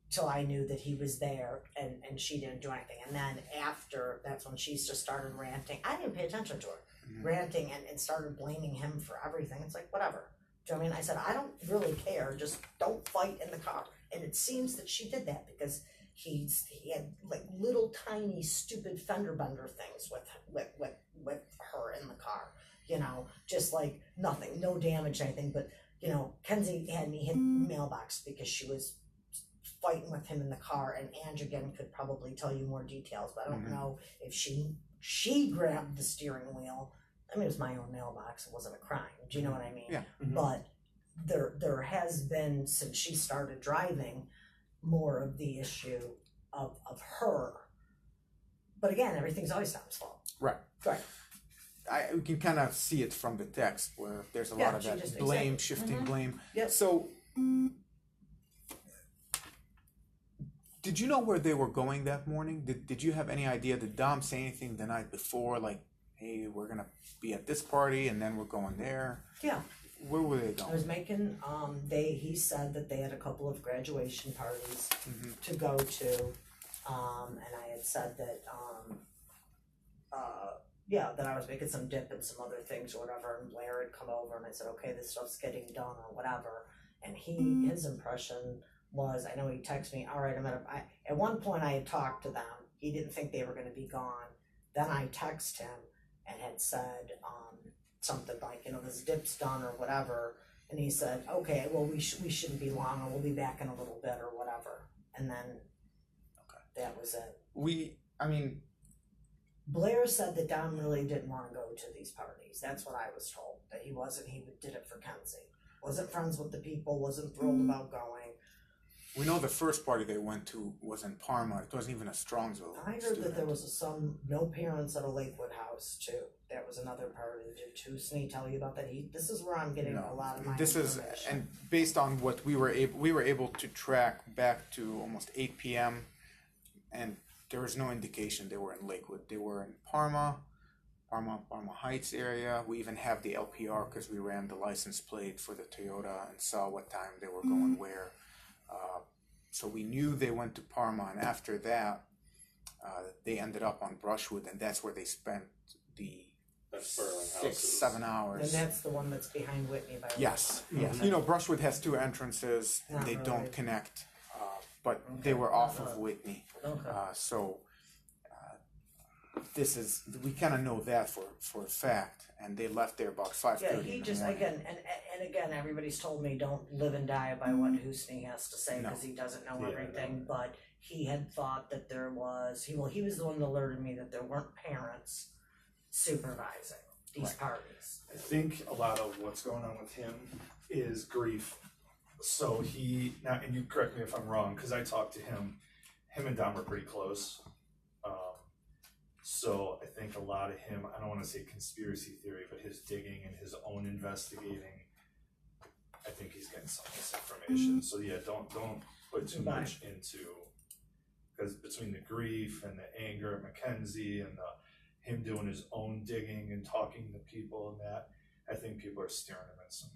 till I knew that he was there and she didn't do anything. And then after, that's when she just started ranting. I didn't pay attention to her. Ranting and started blaming him for everything. It's like, whatever. Do you know what I mean? I said, I don't really care. Just don't fight in the car. And it seems that she did that because he had like little tiny stupid fender bender things with her in the car. You know, just like nothing, no damage, anything. But, you know, Kenzie had me hit the mailbox because she was fighting with him in the car, and Ange again could probably tell you more details, but I don't know if she grabbed the steering wheel. I mean, it was my own mailbox. It wasn't a crime. Do you know what I mean? Yeah. But there has been, since she started driving, more of the issue of her. But again, everything's always Tom's fault. Right. Right. We can kind of see it from the text where there's a lot of that blame, shifting blame. Yep. So, did you know where they were going that morning? Did you have any idea? Did Dom say anything the night before, like, hey, we're going to be at this party and then we're going there? Yeah. Where were they going? I was making, he said that they had a couple of graduation parties to go to, and I had said that, that I was making some dip and some other things or whatever, and Blair had come over and I said, okay, this stuff's getting done or whatever, and his impression was, I know he texted me, all right, at one point I had talked to them, he didn't think they were going to be gone, then I texted him and had said, something like, you know, this dip's done or whatever, and he said, okay, well, we shouldn't be long, or we'll be back in a little bit or whatever, and then that was it. Blair said that Dom really didn't want to go to these parties. That's what I was told, that he did it for Kenzie. Wasn't friends with the people, wasn't thrilled about going. We know the first party they went to was in Parma. It wasn't even a Strongsville I heard that there was no parents at a Lakewood house too. That was another party. Did Houston tell you about that? This is where I'm getting a lot of my information. And based on what we were able to track back to almost 8 p.m. and there was no indication they were in Lakewood. They were in Parma Heights area. We even have the LPR because we ran the license plate for the Toyota and saw what time they were going where. So we knew they went to Parma, and after that, they ended up on Brushwood, and that's where they spent the 6-7 hours. And that's the one that's behind Whitney, by the way. Yes. You know, Brushwood has 2 entrances, and they don't connect, but they were off of Whitney. Okay. We kind of know that for a fact, and they left there about 5:30. Yeah, he just again, everybody's told me don't live and die by what Houston has to say because he doesn't know everything. But he had thought that there was he was the one that alerted me that there weren't parents supervising these parties. I think a lot of what's going on with him is grief. So and you correct me if I'm wrong, because I talked to him and Dom were pretty close. So I think a lot of him, I don't want to say conspiracy theory, but his digging and his own investigating, I think he's getting some of this information. So yeah, don't put too much into, because between the grief and the anger at Mackenzie and him doing his own digging and talking to people and that, I think people are steering him in some.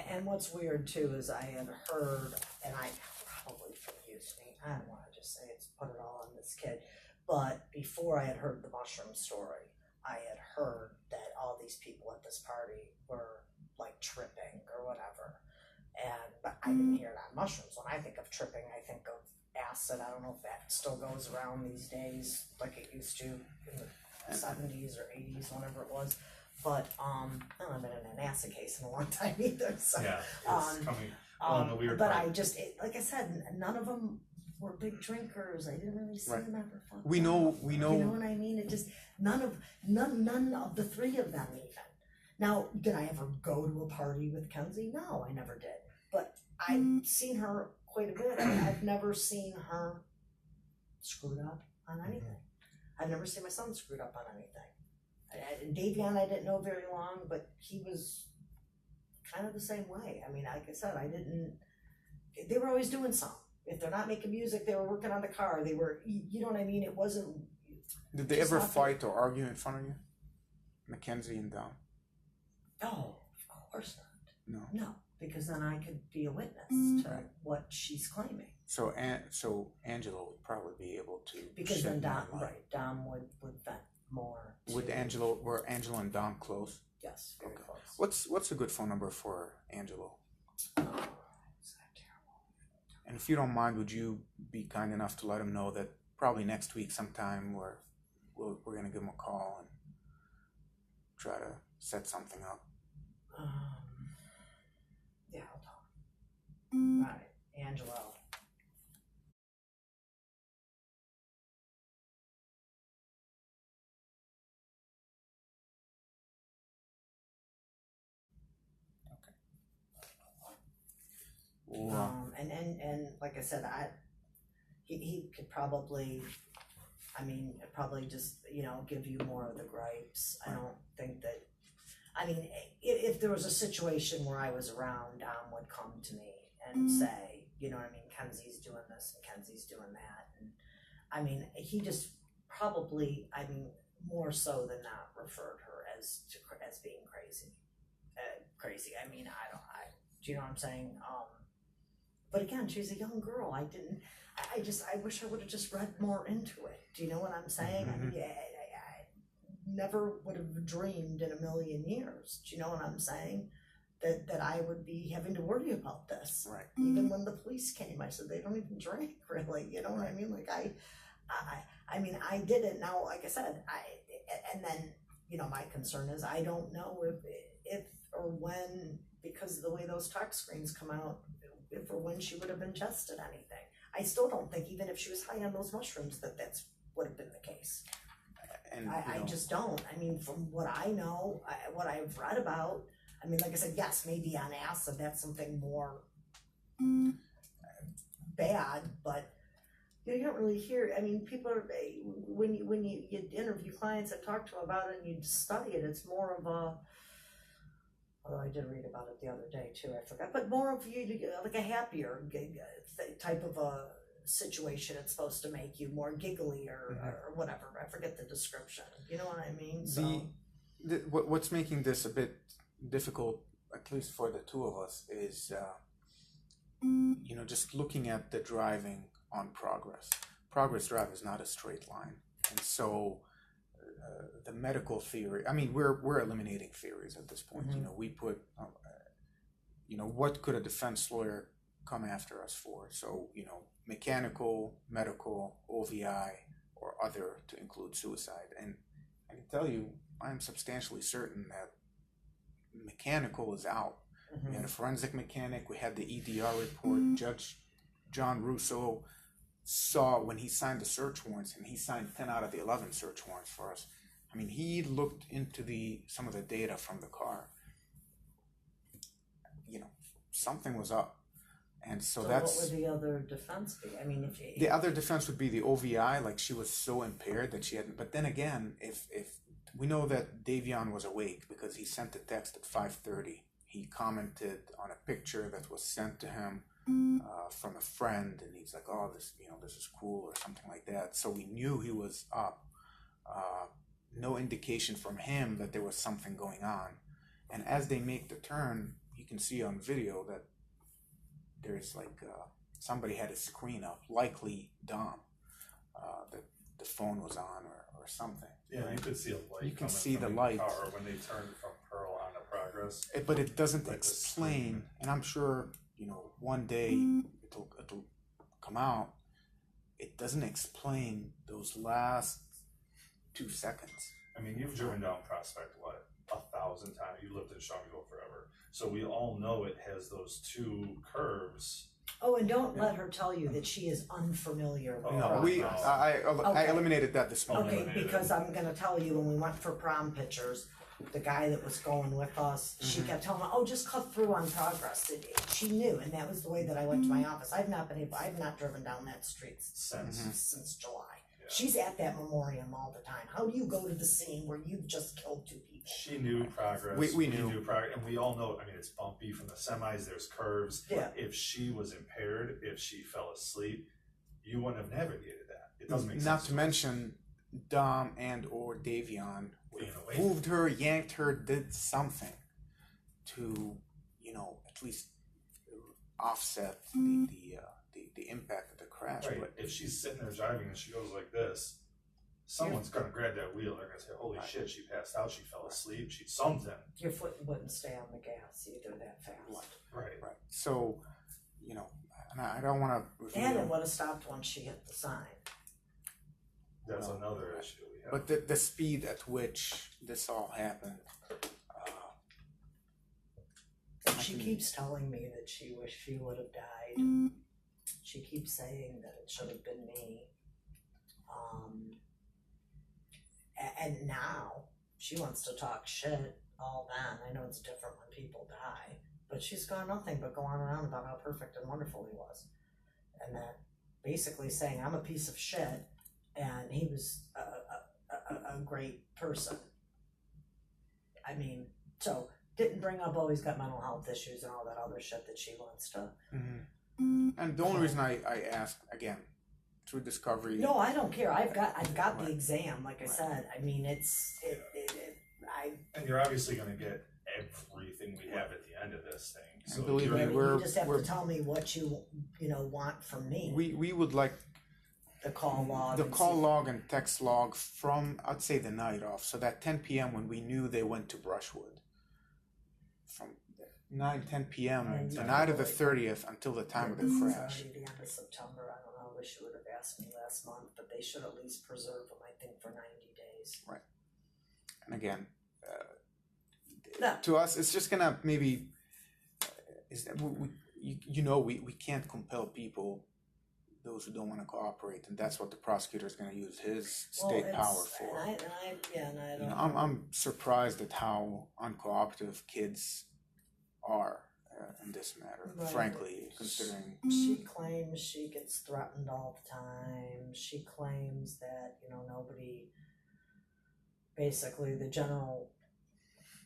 And what's weird too is I had heard, and I probably confused me, I don't want to just say it's put it all on this kid, but before I had heard the mushroom story, I had heard that all these people at this party were like tripping or whatever, but I didn't hear it on mushrooms. When I think of tripping, I think of acid. I don't know if that still goes around these days like it used to in the 70s or 80s, whenever it was. But I haven't been in an acid case in a long time either. So, yeah, it's coming on the weird. But part. Like I said, none of them were big drinkers. I didn't really see them ever fuck We know. You know what I mean? It just none of the 3 of them even. Now, did I ever go to a party with Kenzie? No, I never did. But I've seen her quite a bit. I've never seen her screwed up on anything. I've never seen my son screwed up on anything. Davion I didn't know very long, but he was kind of the same way. I mean, like I said, they were always doing something. If they're not making music, they were working on the car. They were, you know what I mean? It wasn't. Did they ever fight or argue in front of you? Mackenzie and Dom? Oh, of course not. No. No, because then I could be a witness to what she's claiming. So Angela would probably be able to. Because then Dom would vent more. Were Angela and Dom close? Yes, very close. What's a good phone number for Angelo? And if you don't mind, would you be kind enough to let him know that probably next week sometime we're going to give him a call and try to set something up? Yeah, I'll talk. All right, Angelo. And like I said, he could probably, probably just, give you more of the gripes. I don't think that, if there was a situation where I was around, Dom would come to me and say, Kenzie's doing this and Kenzie's doing that. And he just probably, more so than not referred her as being crazy. Do you know what I'm saying? But again, she's a young girl. I wish I would have just read more into it. Do you know what I'm saying? Mm-hmm. I never would have dreamed in a million years. Do you know what I'm saying? That I would be having to worry about this. Right. Even when the police came, I said, they don't even drink, really. You know what I mean? Like, I did it. Now, like I said, and then, my concern is I don't know if or when, because of the way those talk screens come out, if or when she would have ingested anything. I still don't think, even if she was high on those mushrooms, that's would have been the case. And I just don't. From what I know, what I've read about, like I said, yes, maybe on acid, that's something more bad, but you don't really hear. People are, when you interview clients and talk to them about it and you study it, it's more of a, although I did read about it the other day too, I forgot, but more of you, like a happier type of a situation. It's supposed to make you more giggly or whatever. I forget the description. You know what I mean? So what's making this a bit difficult, at least for the two of us, is just looking at the driving on Progress. Progress Drive is not a straight line, and so the medical theory. We're eliminating theories at this point. Mm-hmm. We put, what could a defense lawyer come after us for? So mechanical, medical, OVI, or other to include suicide. And I can tell you, I am substantially certain that mechanical is out. Mm-hmm. We had a forensic mechanic. We had the EDR report. Judge John Russo saw when he signed the search warrants, and he signed 10 out of the 11 search warrants for us. He looked into some of the data from the car. Something was up. And so that's... what would the other defense be? The other defense would be the OVI, like she was so impaired that she hadn't... But then again, if we know that Davion was awake because he sent a text at 5:30. He commented on a picture that was sent to him from a friend, and he's like, "Oh, this is cool," or something like that. So we knew he was up. No indication from him that there was something going on. And as they make the turn, you can see on video that there's somebody had a screen up, likely Dom, that the phone was on or something. Yeah, you could see a light. You can see the light. Car when they turned from Pearl onto Progress. But it doesn't explain, and I'm sure one day it'll come out. It doesn't explain those last 2 seconds. You've driven down Prospect 1,000 times. You lived in Shelbyville forever, so we all know it has those two curves. Oh, and don't let her tell you that she is unfamiliar with Progress. I eliminated that this morning. Okay, because I'm going to tell you, when we went for prom pictures, the guy that was going with us, she kept telling me, "Oh, just cut through on Progress." She knew, and that was the way that I went to my office. I've not driven down that street since July. She's at that memoriam all the time. How do you go to the scene where you've just killed 2 people? She knew progress. We knew progress, and we all know. I mean, it's bumpy from the semis. There's curves. Yeah. If she was impaired, if she fell asleep, you wouldn't have navigated that. It doesn't make sense. Not to mention Dom and or Davion Being away. moved her, yanked her, did something to, at least offset the impact of the crash. Right. But If she's sitting there driving and she goes like this, someone's gonna grab that wheel. They're gonna say, "Holy shit, she passed out. She fell asleep. She something." Your foot wouldn't stay on the gas either that fast. Right. So, and I don't want to. And it would have stopped when she hit the sign. That's another issue. Yeah. But the speed at which this all happened. She keeps telling me that she wished she would have died. She keeps saying that it should have been me. And now she wants to talk shit all then. I know it's different when people die, but she's got nothing but go on around about how perfect and wonderful he was. And that basically saying I'm a piece of shit and he was a great person. I mean, so didn't bring up, he's got mental health issues and all that other shit that she wants to. And the only reason I asked, again, through discovery. No, I don't care. I've got the exam. Like I said, I mean, and you're obviously going to get everything we have at the end of this thing. So And believe me, you just have to tell me what you want from me. We would like the call log. the call log and text log from, I'd say, the night off. So that 10 p.m. when we knew they went to Brushwood. From 10 p.m. the night of the 30th until the time of the crash. Already the end of September. I don't know. I wish you would have asked me last month, but they should at least preserve them, I think, for 90 days. Right. And again, No. to us, it's just gonna maybe is that we can't compel people, those who don't want to cooperate, and that's what the prosecutor is going to use his state power for. And I don't. I'm surprised at how uncooperative kids are in this matter. Right. Frankly, considering She claims she gets threatened all the time. She claims that, nobody, basically the general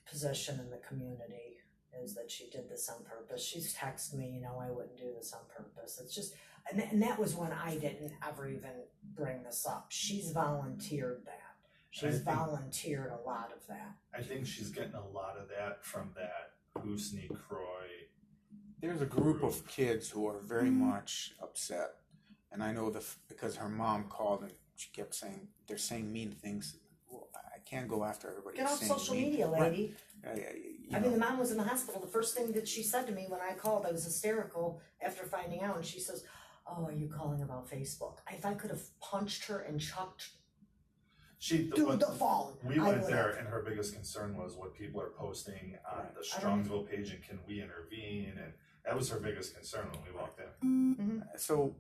position in the community is that she did this on purpose. She's texted me, I wouldn't do this on purpose. It's just, and that was when I didn't ever even bring this up. She's volunteered that. She's volunteered a lot of that. I think she's getting a lot of that from that Hoosney Croy. there's a group of kids who are very much upset, and I know because her mom called and she kept saying they're saying mean things. Well, I can't go after everybody. Get off saying social mean. media, lady. Right. I mean, the mom was in the hospital. The first thing that she said to me when I called, I was hysterical after finding out, and she says, "Oh, are you calling about Facebook?" If I could have punched her and chucked the phone. We went there, and her biggest concern was what people are posting on the Strongsville page, and can we intervene? And that was her biggest concern when we walked in. Mm-hmm. So,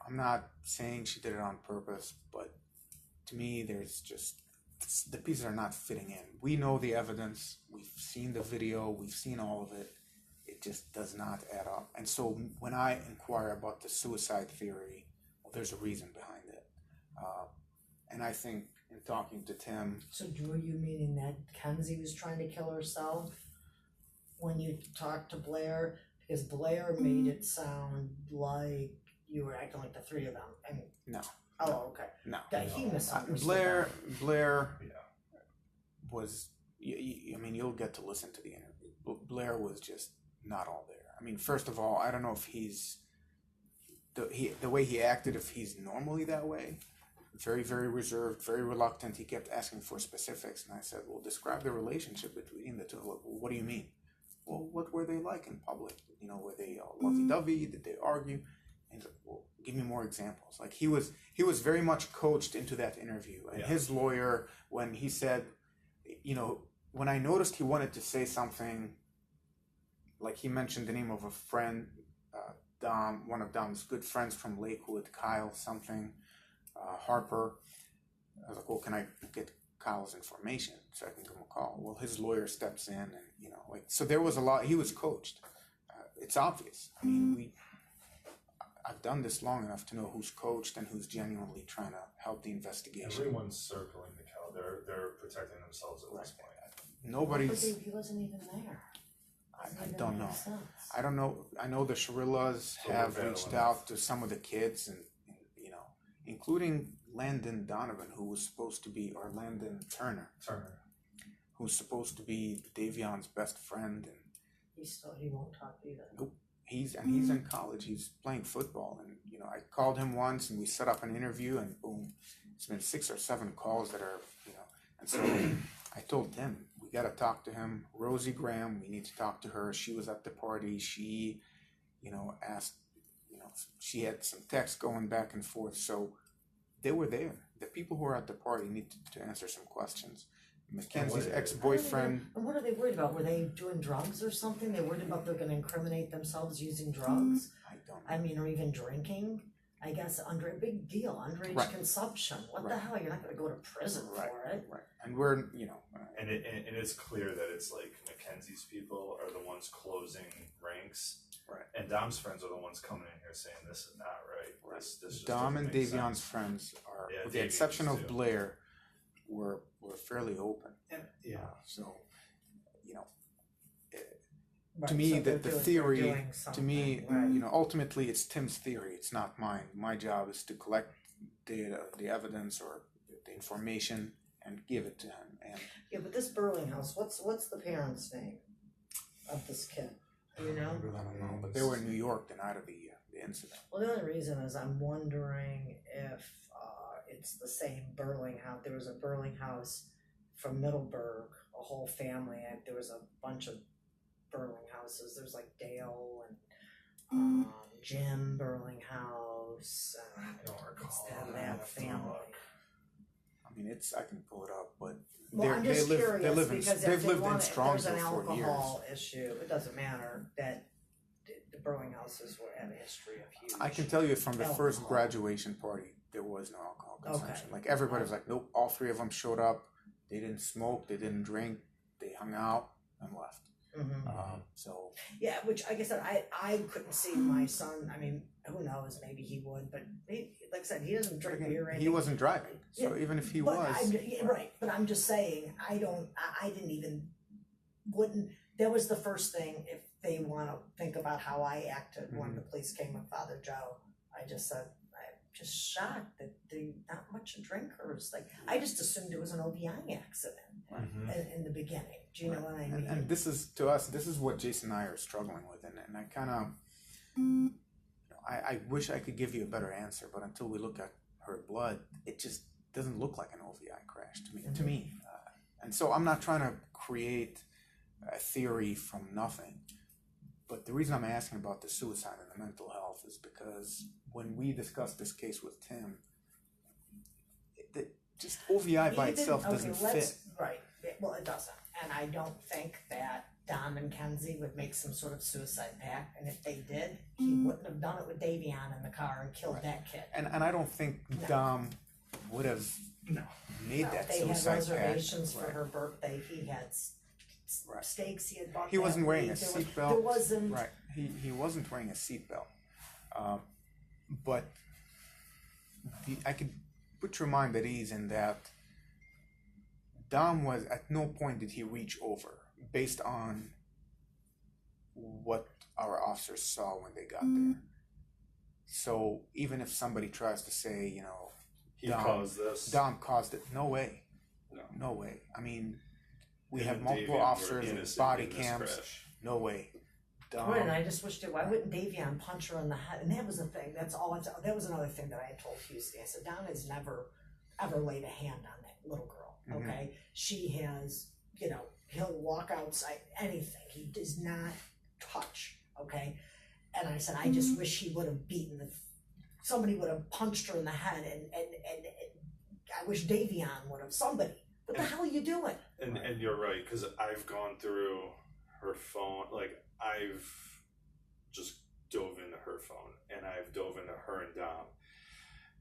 I'm not saying she did it on purpose, but to me, there's just the pieces are not fitting in. We know the evidence. We've seen the video. We've seen all of it. It just does not add up. And so when I inquire about the suicide theory, well, there's a reason behind it. And I think in talking to Tim... So were you meaning that Kenzie was trying to kill herself when you talked to Blair? Because Blair made it sound like you were acting like the three of them. And No. Oh, okay. No. He misunderstood. Blair was... you'll get to listen to the interview. But Blair was just not all there. I mean, first of all, I don't know if he's... The way he acted, if he's normally that way... Very, very reserved, very reluctant. He kept asking for specifics, and I said, well, describe the relationship between the two. Well, what do you mean? Well, what were they like in public? Were they lovey-dovey? Did they argue? And he's like, well, give me more examples. Like, he was very much coached into that interview. And his lawyer, when he said, when I noticed he wanted to say something, like he mentioned the name of a friend, Dom, one of Dom's good friends from Lakewood, Kyle something, Harper. I was like, well, can I get Kyle's information so I can give him a call? Well, his lawyer steps in, and so there was a lot. He was coached. It's obvious. I mean, I've done this long enough to know who's coached and who's genuinely trying to help the investigation. Everyone's circling the cow. They're protecting themselves at this point. Nobody's. But he wasn't even there. I don't know. I don't know. I know the Shirillas So have they're reached battling. out to some of the kids, and including Landon Donovan, who was supposed to be, or Landon Turner, who's supposed to be Davion's best friend, and He won't talk either. nope. He's in college. He's playing football, and I called him once, and we set up an interview, and boom, it's been 6 or 7 calls that are and so I told Tim, we got to talk to him. Rosie Graham, we need to talk to her. She was at the party. She, asked, she had some texts going back and forth. So they were there. The people who were at the party need to answer some questions. Mackenzie's ex-boyfriend. And what are they worried about? Were they doing drugs or something? They're worried about they're going to incriminate themselves using drugs? I don't know. Or even drinking? I guess big deal, underage Right. consumption. What the Right. hell? You're not going to go to prison for it. Right. And we're, And it's clear that it's like Mackenzie's people are the ones closing ranks. Right. And Dom's friends are the ones coming in here saying this is not right. This just Dom and doesn't make Davion's sense. friends are, Yeah, with the Davion's exception of too. Blair, were fairly open. And, yeah. So, Right, to me, so they're the doing theory, to me, something, right. ultimately it's Tim's theory. It's not mine. My job is to collect data, the evidence, or the information, and give it to him. And Yeah, but this Burlinghouse, what's the parents' name of this kid? Do you know? I don't know, but they were in New York the night of the incident. Well, the only reason is I'm wondering if it's the same Burlinghouse. There was a Burlinghouse from Middleburg, a whole family. There was a bunch of Burlinghouses. There's like Dale and Jim Burlinghouse. I don't recall. That family. I mean, I can pull it up, but Well, I'm just curious because they've if lived in if there's an Strongsville for years. alcohol issue, it doesn't matter that the Burlinghouses were have a history of huge. I can tell you from the first alcohol. graduation party, there was no alcohol consumption. Okay. Like everybody was like, nope. All 3 of them showed up. They didn't smoke. They didn't drink. They hung out and left. Mm-hmm. So Yeah, which like I said, I couldn't see my son. I mean, who knows? Maybe he would, but like I said, he doesn't drink beer. Or anything. he wasn't driving. So even if he But was, right. But I'm just saying, I wouldn't. That was the first thing. If they want to think about how I acted when the police came with Father Joe, I just said, I'm just shocked that they not much drinkers. Like I just assumed it was an OBI accident in the beginning. Do you know what I mean? and this is to us. This is what Jason and I are struggling with, and I kind of, I wish I could give you a better answer, but until we look at her blood, it just doesn't look like an OVI crash to me. To me, and so I'm not trying to create a theory from nothing. But the reason I'm asking about the suicide and the mental health is because when we discussed this case with Tim, just OVI by itself doesn't fit. Right. Well, it doesn't. And I don't think that Dom and Kenzie would make some sort of suicide pact. And if they did, he wouldn't have done it with Davion in the car and killed that kid. And I don't think Dom would have made that they suicide had pact. reservations for her birthday. He had steaks he had bought. He wasn't wearing a There seatbelt. wasn't. Right. He wasn't wearing a seatbelt. But I could put your mind at ease in that Dom was, at no point did he reach over based on what our officers saw when they got there. So even if somebody tries to say, He caused this. Dom caused it, no way. No way. I mean, we have multiple officers and body cams. No way. Dom. Right, and I just wished it. Why wouldn't Davion punch her in the head? And that was the thing. That was another thing that I had told Houston. I said, Dom has never ever laid a hand on that little girl. Okay, she has. He'll walk outside anything. He does not touch. Okay, and I said, I just wish he would have somebody would have punched her in the head, and I wish Davion would have. Somebody. What the hell are you doing? And you're right, because I've gone through her phone. Like I've just dove into her phone, and I've dove into her and Dom.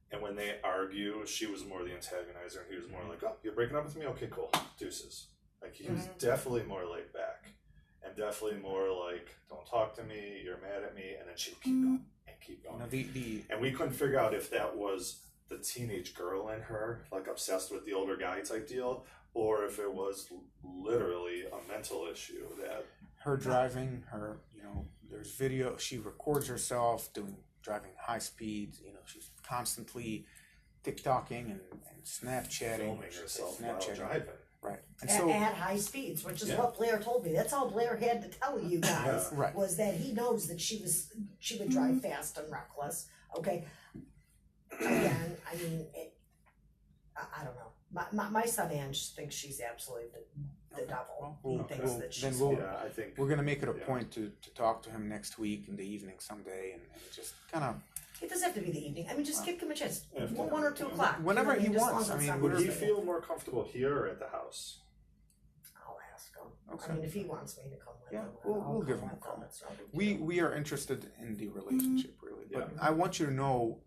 And when they argue, she was more the antagonizer, and he was more like, "Oh, you're breaking up with me? Okay, cool, deuces." Like he was definitely more laid back, and definitely more like, "Don't talk to me. You're mad at me," and then she'd keep going and can't keep going. No, And we couldn't figure out if that was the teenage girl in her, like obsessed with the older guy type deal, or if it was literally a mental issue that her driving, her, there's video, she records herself driving high speeds, she's constantly TikToking and Snapchatting. filming herself while driving. Right. And at high speeds, which is what Blair told me. That's all Blair had to tell you guys Right. was that he knows that she would drive fast and reckless. Okay. Again, I mean, I don't know. My son Ange thinks she's absolutely the devil. He thinks that she's. I think we're gonna make it a point to talk to him next week in the evening someday, and just kind of. It doesn't have to be the evening. I mean, just give him a chance. 1 or 2 o'clock. Whenever he wants. I mean, would he feel more comfortable here or at the house? I'll ask him. Okay. I mean, if he wants me to come with him, we'll give him a call. We are interested in the relationship, really, but I want you to know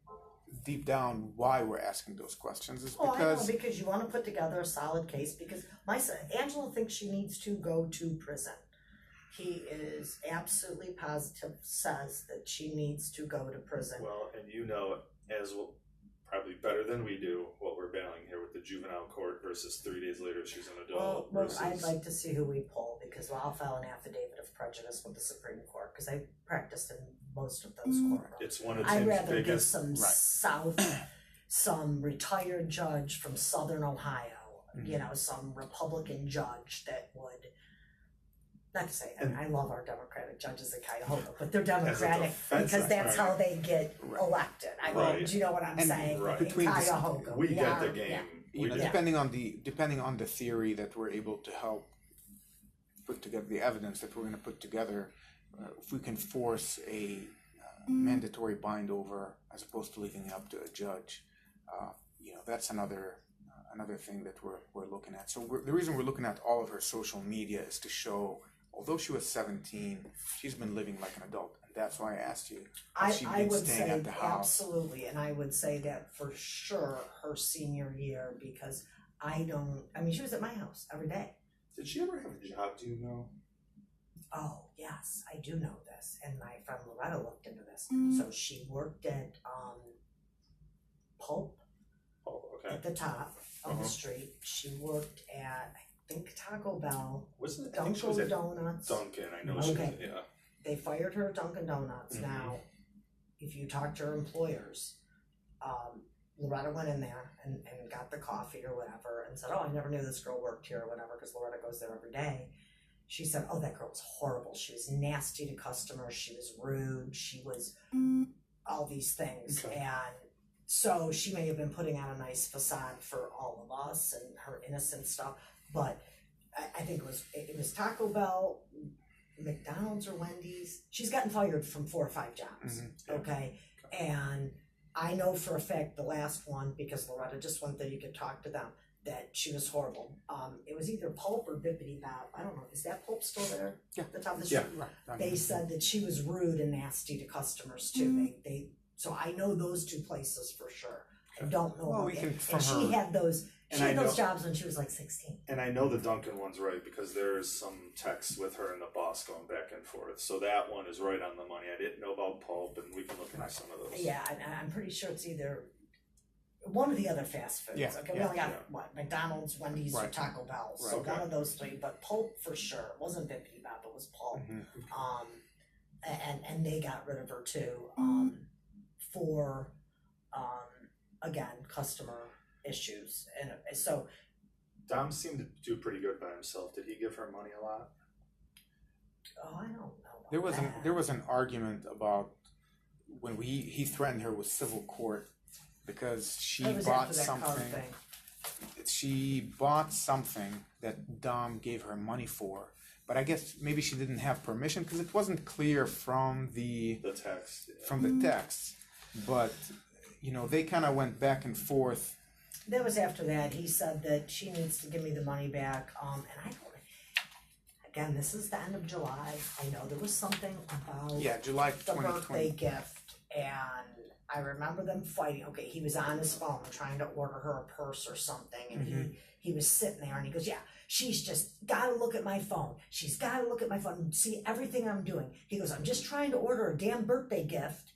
deep down why we're asking those questions is because I know, because you want to put together a solid case. Because my son Angela thinks she needs to go to prison. He is absolutely positive, says that she needs to go to prison. Well, and as well, probably better than we do, what we're battling here with the juvenile court versus 3 days later she's an adult. Well, I'd like to see who we pull, because I'll file an affidavit of prejudice with the Supreme Court, because I practiced in most of those courtrooms. It's one of I'd Tim's rather give biggest. some retired judge from Southern Ohio, some Republican judge that would. Not to say, I love our Democratic judges in Cuyahoga, but they're Democratic because that's how they get elected. I mean, do you know what I'm saying? Right. In Cuyahoga, we get the game. Depending on the theory that we're able to help put together, the evidence that we're going to put together, if we can force a mandatory bind over as opposed to leaving it up to a judge, that's another thing that we're looking at. So the reason we're looking at all of her social media is to show, although she was 17, she's been living like an adult, and that's why I asked you. I would say absolutely, and I would say that for sure her senior year, because she was at my house every day. Did she ever have a job? Do you know? Oh yes, I do know this, and my friend Loretta looked into this. So she worked at Pulp. Okay. At the top of the street. She worked at, I think, Taco Bell. Wasn't it? Dunkin' Donuts. Dunkin', I know she was, yeah. They fired her at Dunkin' Donuts. Now, if you talk to her employers, Loretta went in there and got the coffee or whatever and said, I never knew this girl worked here or whatever, because Loretta goes there every day. She said, that girl was horrible. She was nasty to customers. She was rude. She was all these things. Okay. And so she may have been putting on a nice facade for all of us and her innocent stuff, but I think it was Taco Bell, McDonald's or Wendy's. She's gotten fired from 4 or 5 jobs. Okay, and I know for a fact the last one, because Loretta just went there, you could talk to them, that she was horrible. It was either Pulp or Bippity Bob. I don't know. Is that Pulp still there? Yeah. At the top of the street? Yeah, right. They said that she was rude and nasty to customers too. So I know those 2 places for sure. I don't know. She had those jobs when she was like 16. And I know the Dunkin' one's right, because there's some text with her and the boss going back and forth. So that one is right on the money. I didn't know about Pulp, and we can look into some of those. Yeah, and I'm pretty sure it's either one of the other fast foods. Yeah, we only got McDonald's, Wendy's, or Taco Bell. So one of those 3, but Pulp for sure. It wasn't Bippity Bob, it was Pulp. And they got rid of her too. For again, customer issues. And so Dom seemed to do pretty good by himself. Did he give her money a lot? I don't know. There was an argument about when he threatened her with civil court because she bought something. She bought something that Dom gave her money for, but I guess maybe she didn't have permission because it wasn't clear from the text. Yeah. From the text. But they kind of went back and forth. That was after that. He said that she needs to give me the money back. And I don't. Again, this is the end of July. I know there was something about July the 2020. birthday gift, and I remember them fighting. Okay, he was on his phone trying to order her a purse or something, and he was sitting there, and he goes, "Yeah, she's just got to look at my phone. She's got to look at my phone and see everything I'm doing." He goes, "I'm just trying to order a damn birthday gift,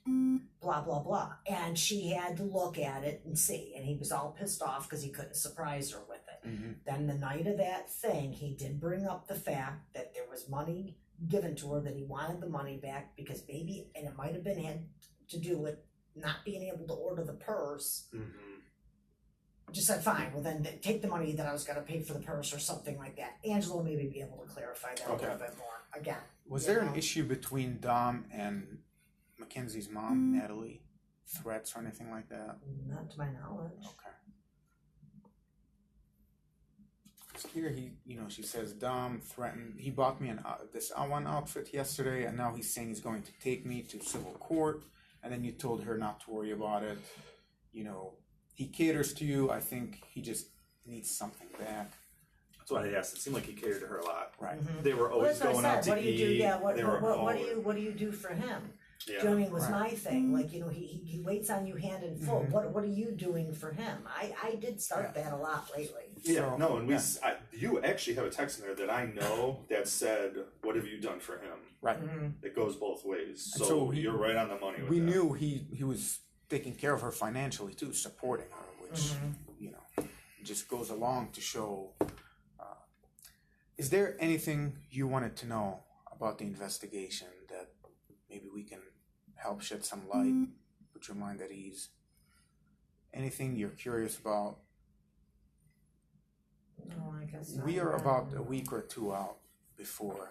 blah, blah, blah." And she had to look at it and see, and he was all pissed off because he couldn't surprise her with it. Then the night of that thing, he did bring up the fact that there was money given to her, that he wanted the money back because maybe, and it might have been had to do with not being able to order the purse. Just said, fine, well then take the money that I was going to pay for the purse or something like that. Angela maybe be able to clarify that a little bit more. Again. Was there an issue between Dom and Mackenzie's mom, Natalie? Threats or anything like that? Not to my knowledge. Okay. Because here she says Dom threatened. He bought me this one outfit yesterday, and now he's saying he's going to take me to civil court. And then you told her not to worry about it. He caters to you. I think he just needs something back. That's why I asked. It seemed like he catered to her a lot. Right. They were always going out to what do you do? eat. Yeah. What do you do for him? Yeah. Do you know what I mean? Was my thing. Like, he waits on you hand and foot. What are you doing for him? I did start that a lot lately. Yeah, no, and you actually have a text in there that I know that said, "What have you done for him?" Right. It goes both ways. And So you're right on the money with we that. knew he was taking care of her financially too, supporting her, which just goes along to show. Is there anything you wanted to know about the investigation that maybe we can help shed some light, put your mind at ease? Anything you're curious about? No, I guess not. We are about a week or two out before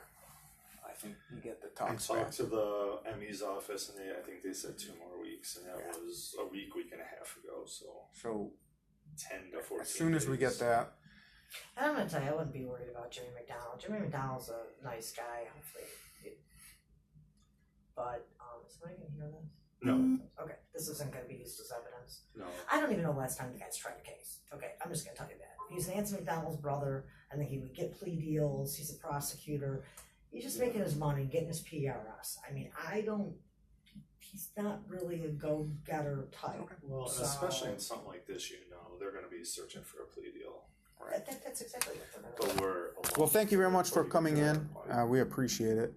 I think we get the I talks back. talked to the ME's office, and I think they said 2 more weeks, and that was a week and a half ago. So 10 to 14 as soon as we days. get that, And I'm gonna tell you, I wouldn't be worried about Jimmy McDonald. Jimmy McDonald's a nice guy, hopefully. But is somebody gonna hear this? No, Okay, this isn't gonna be used as evidence. no. I don't even know last time the guy's tried a case. Okay, I'm just gonna tell you that. He's Nancy McDonald's brother, and then he would get plea deals. He's a prosecutor. He's just making his money, getting his PRS. I mean, he's not really a go-getter type. Well, and especially in something like this, they're going to be searching for a plea deal. That's exactly what they're gonna do. But we're well, thank you very much for coming in. We appreciate it.